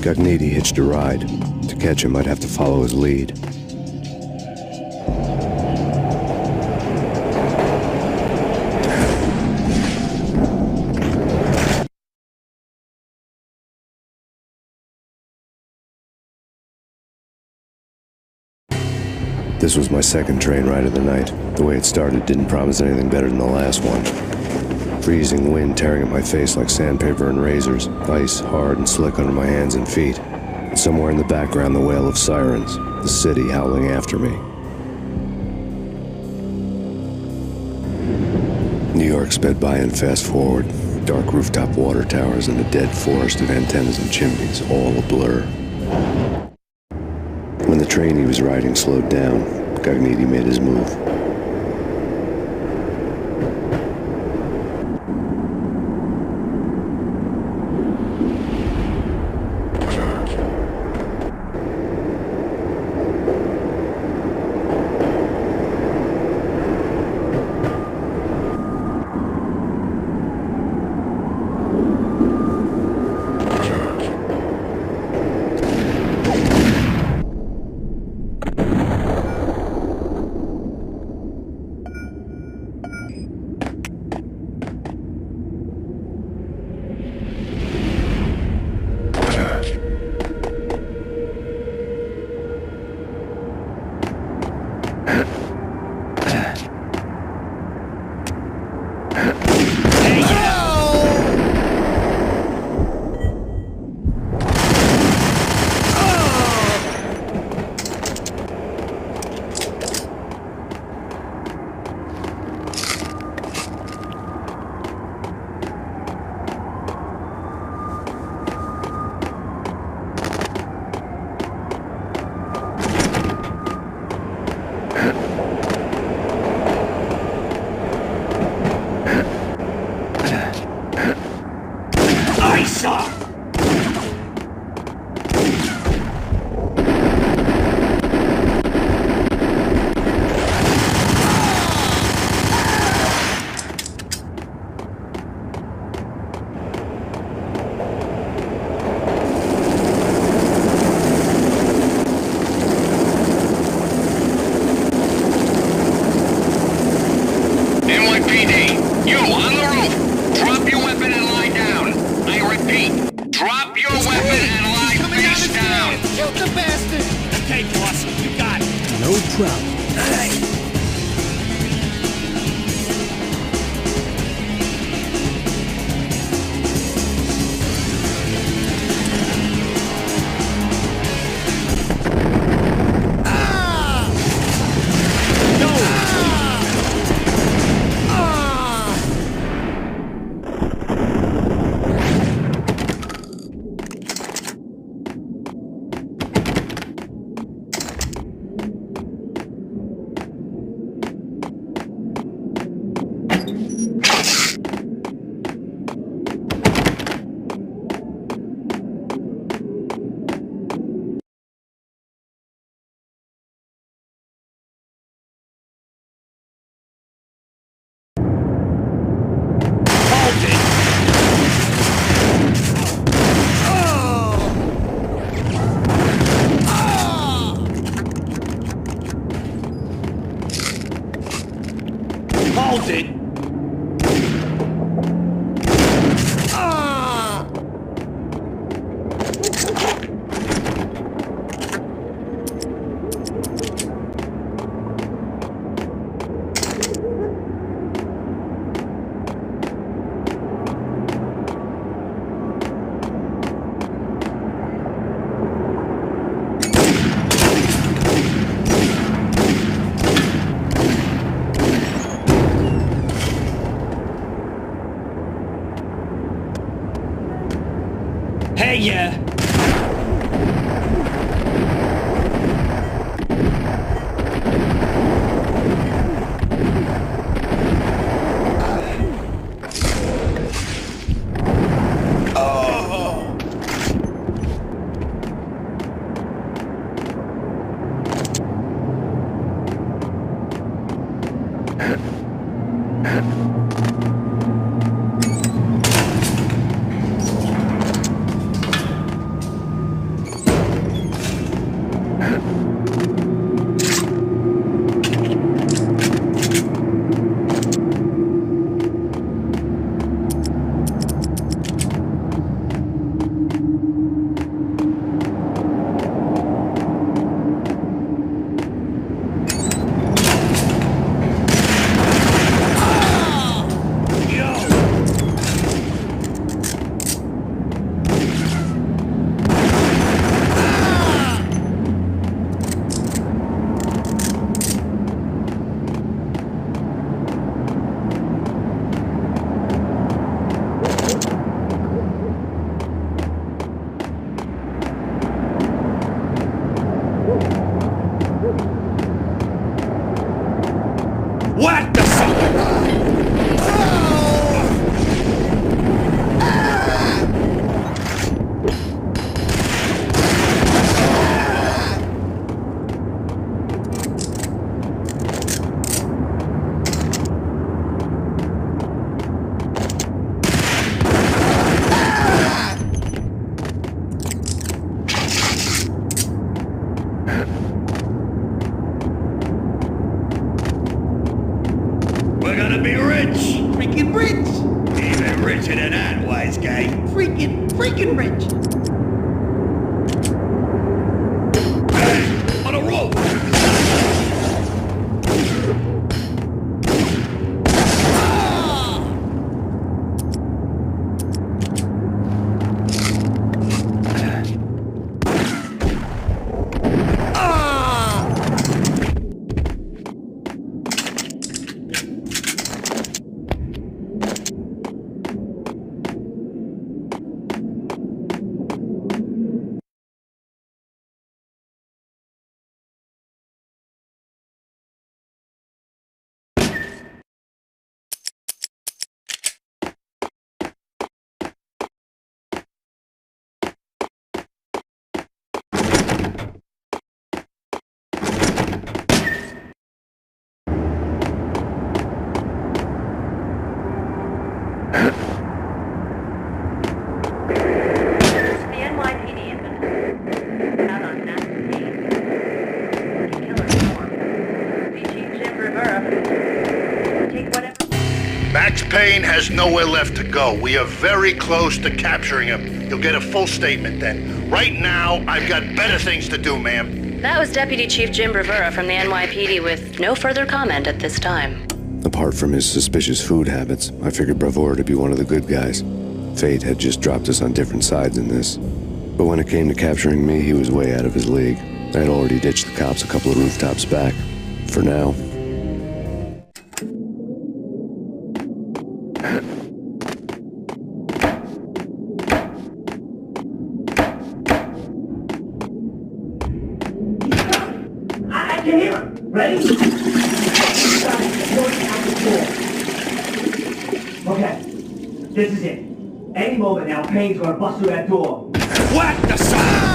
Gognitti hitched a ride. To catch him, I'd have to follow his lead. This was my second train ride of the night. The way it started didn't promise anything better than the last one. Freezing wind tearing at my face like sandpaper and razors, ice hard and slick under my hands and feet. And somewhere in the background, the wail of sirens, the city howling after me. New York sped by in fast forward, dark rooftop water towers and a dead forest of antennas and chimneys, all a blur. When the train he was riding slowed down, Gognitti made his move. face off! NYPD, you on the roof! Drop your weapon and lie down! I repeat, drop your weapon and lie face down! Shoot the bastard! Okay, boss, you got it. No problem. Hold it! Hey, yeah! What the We're gonna be rich! Freaking rich! Even richer than that, wise guy. Freaking rich! Hey, on a rope! Payne has nowhere left to go. We are very close to capturing him. You'll get a full statement then. Right now, I've got better things to do, ma'am. That was Deputy Chief Jim Rivera from the NYPD with no further comment at this time. Apart from his suspicious food habits, I figured Bravura to be one of the good guys. Fate had just dropped us on different sides in this. But when it came to capturing me, he was way out of his league. I had already ditched the cops a couple of rooftops back. For now. I can hear him. Ready? Okay, this is it. Any moment now, Payne's gonna bust through that door. What the son?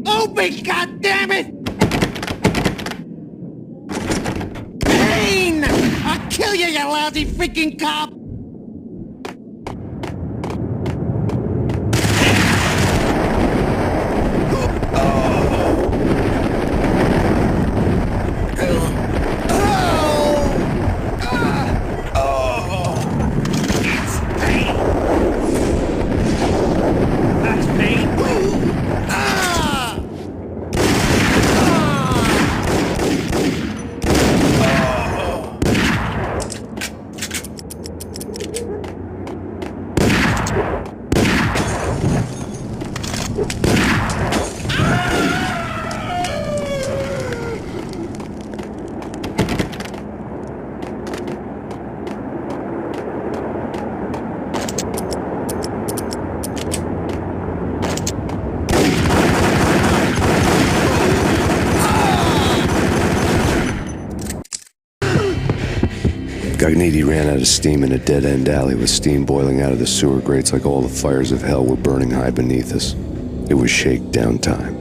Open, goddammit! Payne! I'll kill you, you lousy freaking cop! Gagniti ran out of steam in a dead-end alley with steam boiling out of the sewer grates like all the fires of hell were burning high beneath us. It was shakedown time.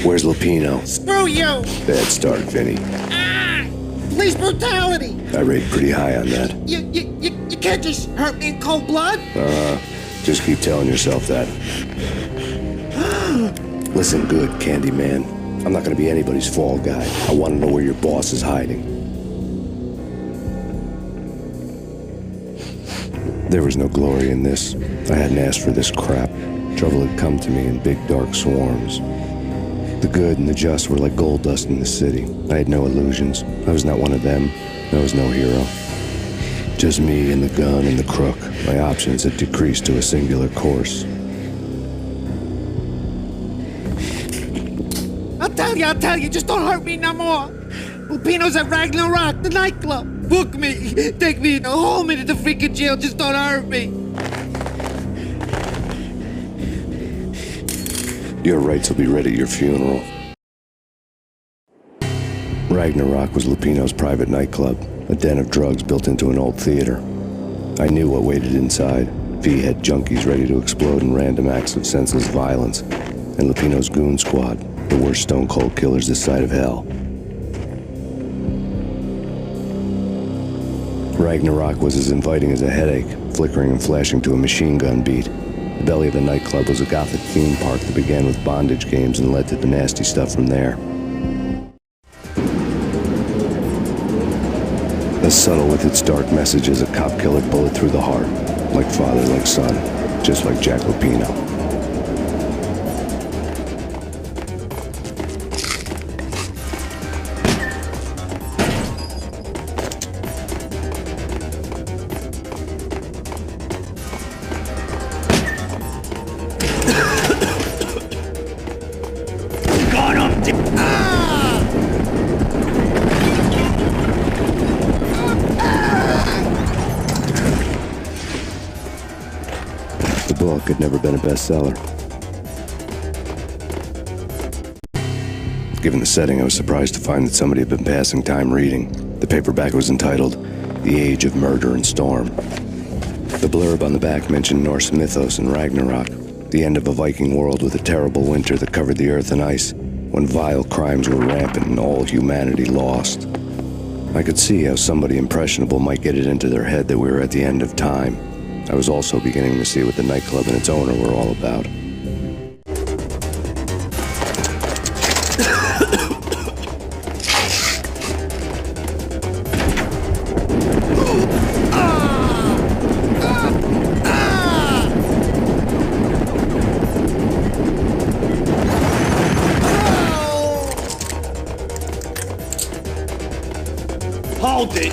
Where's Lupino? Screw you! Bad start, Vinny. Police brutality! I rate pretty high on that. You can't just hurt me in cold blood? Just keep telling yourself that. Listen good, Candyman. I'm not gonna be anybody's fall guy. I want to know where your boss is hiding. There was no glory in this. I hadn't asked for this crap. Trouble had come to me in big dark swarms. The good and the just were like gold dust in the city. I had no illusions. I was not one of them. I was no hero. Just me and the gun and the crook. My options had decreased to a singular course. I'll tell you, just don't hurt me no more. Lupino's at Ragnarok, the nightclub. Book me, take me, hold me to the freaking jail, just don't hurt me. Your rights will be read at your funeral. Ragnarok was Lupino's private nightclub, a den of drugs built into an old theater. I knew what waited inside. V had junkies ready to explode in random acts of senseless violence, and Lupino's goon squad, The worst stone-cold killers this side of hell. Ragnarok was as inviting as a headache, flickering and flashing to a machine gun beat. The belly of the nightclub was a gothic theme park that began with bondage games and led to the nasty stuff from there. As subtle with its dark message as a cop-killer bullet through the heart. Like father, like son, just like Jack Lupino. The book had never been a bestseller. Given the setting, I was surprised to find that somebody had been passing time reading. The paperback was entitled, The Age of Murder and Storm. The blurb on the back mentioned Norse mythos and Ragnarok, the end of a Viking world with a terrible winter that covered the earth in ice, when vile crimes were rampant and all humanity lost. I could see how somebody impressionable might get it into their head that we were at the end of time. I was also beginning to see what the nightclub and its owner were all about. Hold it!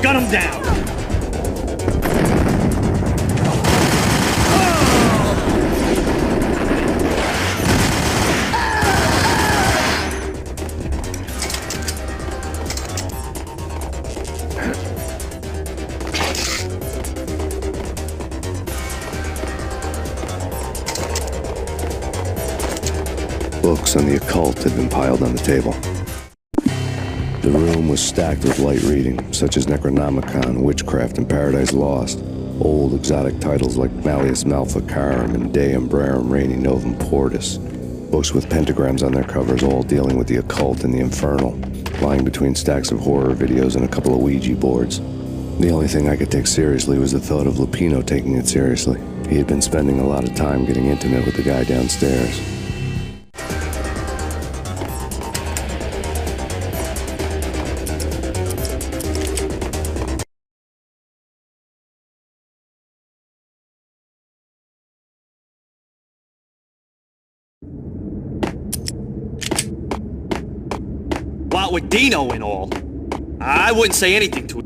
Gun him down! Books on the occult had been piled on the table. The room was stacked with light reading, such as Necronomicon, Witchcraft, and Paradise Lost. Old exotic titles like Malleus Maleficarum and De Umbrarum Reini Novum Portis. Books with pentagrams on their covers, all dealing with the occult and the infernal, lying between stacks of horror videos and a couple of Ouija boards. The only thing I could take seriously was the thought of Lupino taking it seriously. He had been spending a lot of time getting intimate with the guy downstairs. What with Dino and all, I wouldn't say anything to him.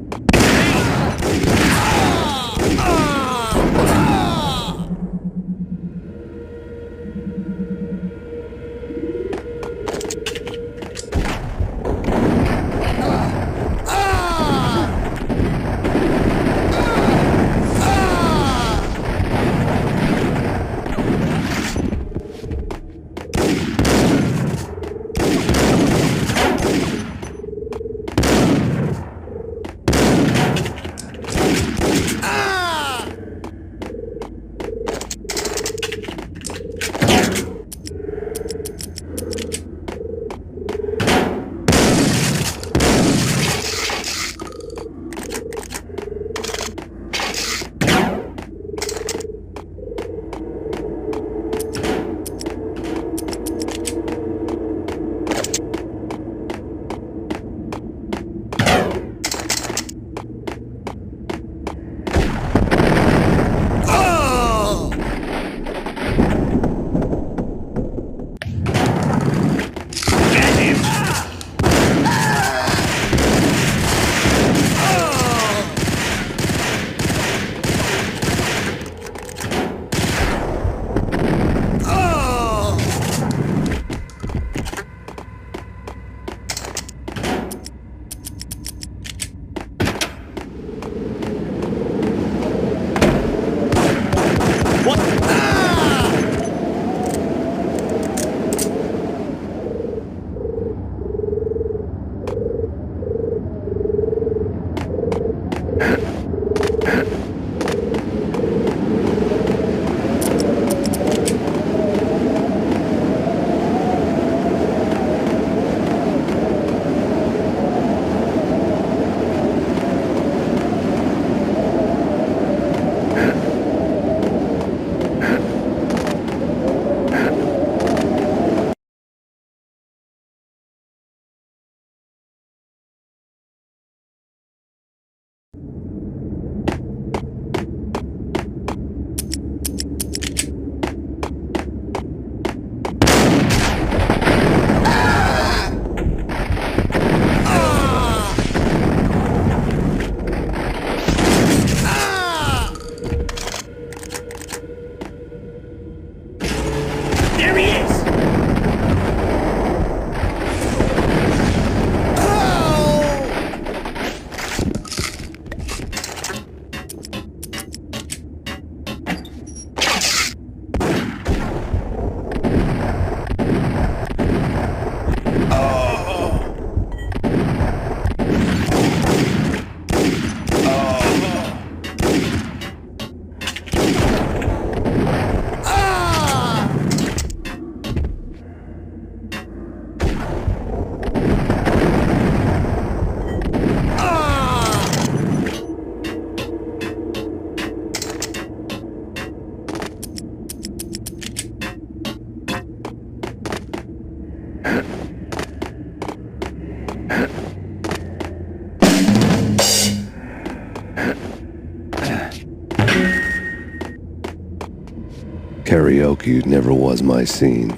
Karaoke never was my scene.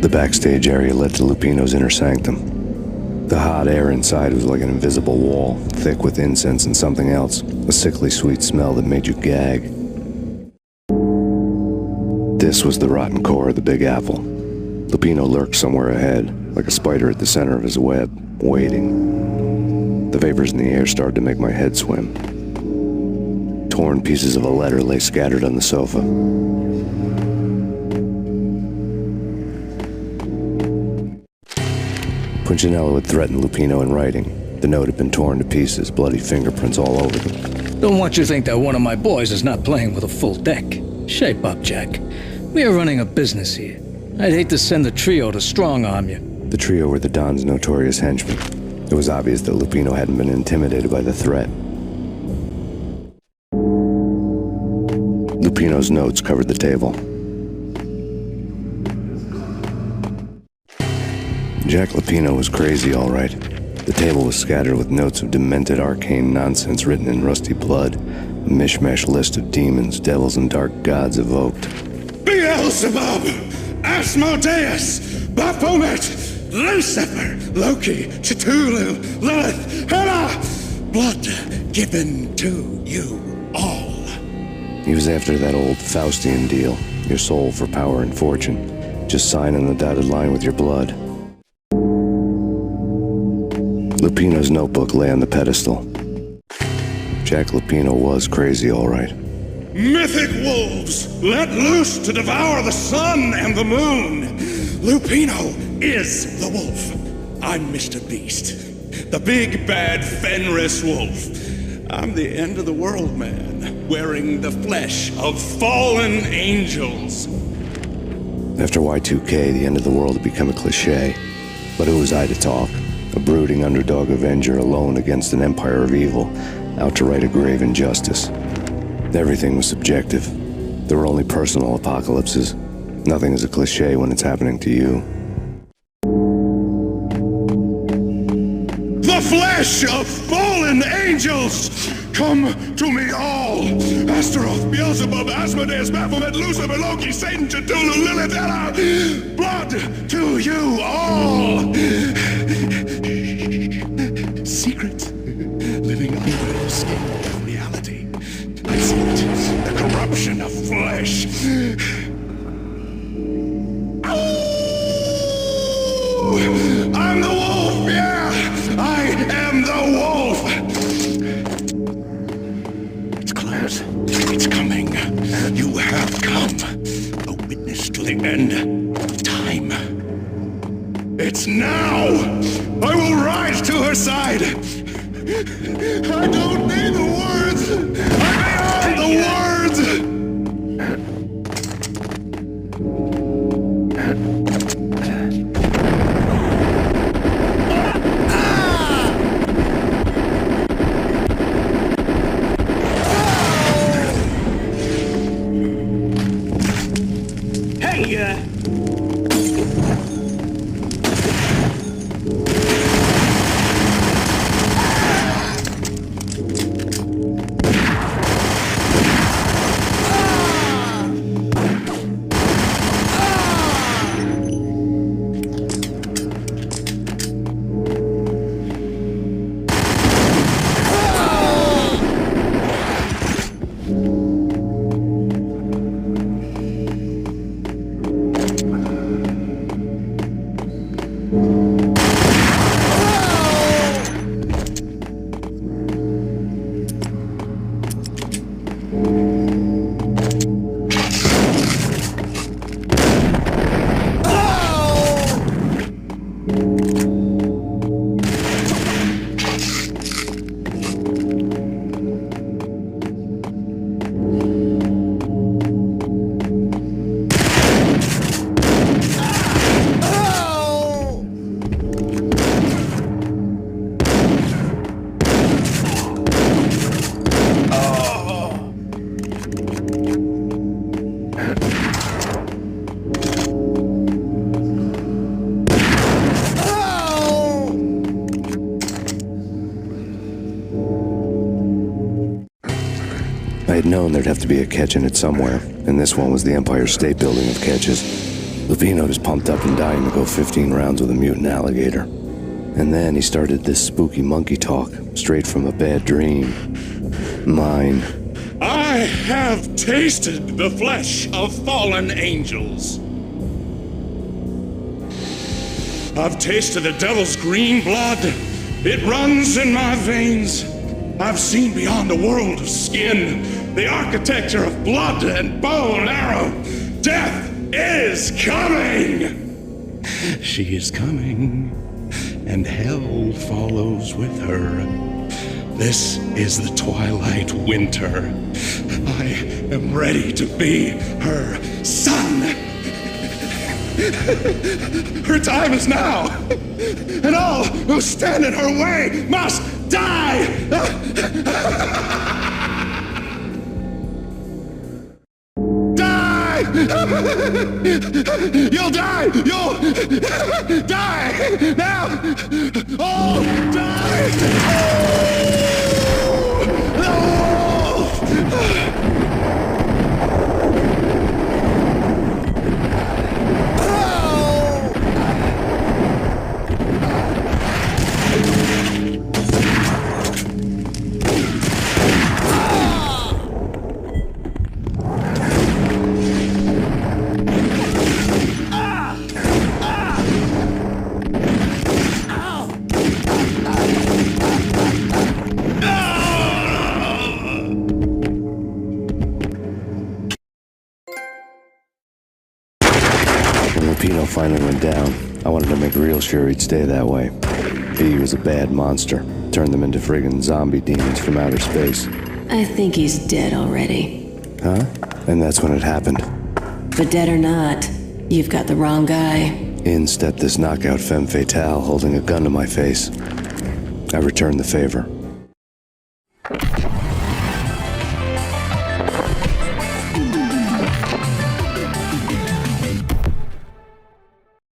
The backstage area led to Lupino's inner sanctum. The hot air inside was like an invisible wall, thick with incense and something else, a sickly sweet smell that made you gag. This was the rotten core of the Big Apple. Lupino lurked somewhere ahead, like a spider at the center of his web, waiting. The vapors in the air started to make my head swim. Torn pieces of a letter lay scattered on the sofa. Punchinello had threatened Lupino in writing. The note had been torn to pieces, bloody fingerprints all over them. Don't want you to think that one of my boys is not playing with a full deck. Shape up, Jack. We are running a business here. I'd hate to send the trio to strong-arm you. The trio were the Don's notorious henchmen. It was obvious that Lupino hadn't been intimidated by the threat. Lupino's notes covered the table. Jack Lupino was crazy, all right. The table was scattered with notes of demented arcane nonsense written in rusty blood, a mishmash list of demons, devils, and dark gods evoked. Beelzebub, Asmodeus, Baphomet, Lucifer, Loki, Cthulhu, Lilith, Hela, blood given to you all. He was after that old Faustian deal, your soul for power and fortune. Just sign on the dotted line with your blood. Lupino's notebook lay on the pedestal. Jack Lupino was crazy, all right. Mythic wolves, let loose to devour the sun and the moon. Lupino is the wolf. I'm Mr. Beast, the big bad Fenris wolf. I'm the end of the world man, wearing the flesh of fallen angels. After Y2K, the end of the world had become a cliché. But who was I to talk? A brooding underdog avenger alone against an empire of evil, out to right a grave injustice. Everything was subjective. There were only personal apocalypses. Nothing is a cliché when it's happening to you. The flesh of fallen angels! Come to me all! Astaroth, Beelzebub, Asmodeus, Baphomet, Lucifer, Loki, Satan, Cthulhu, Lilith, Hela! Blood to you all! Secret, living under the skin of reality. Deceit, the corruption of flesh. I'm the wolf, yeah! I am the wolf! It's close. It's coming. You have come. A witness to the end of time. It's now! I will rise to her side! I don't need the words! I'm beyond the words! I had known there'd have to be a catch in it somewhere, and this one was the Empire State Building of catches. Lupino was pumped up and dying to go 15 rounds with a mutant alligator. And then he started this spooky monkey talk, straight from a bad dream. Mine. I have tasted the flesh of fallen angels. I've tasted the devil's green blood. It runs in my veins. I've seen beyond the world of skin, the architecture of blood and bow and arrow. Death is coming! She is coming, and hell follows with her. This is the twilight winter. I am ready to be her son. Her time is now, and all who stand in her way must die! Die! You'll die! You'll die! Now! Oh, die! Oh! Lupino finally went down. I wanted to make real sure he'd stay that way. He was a bad monster. Turned them into friggin' zombie demons from outer space. I think he's dead already. Huh? And that's when it happened. But dead or not, you've got the wrong guy. In stepped this knockout femme fatale holding a gun to my face. I returned the favor.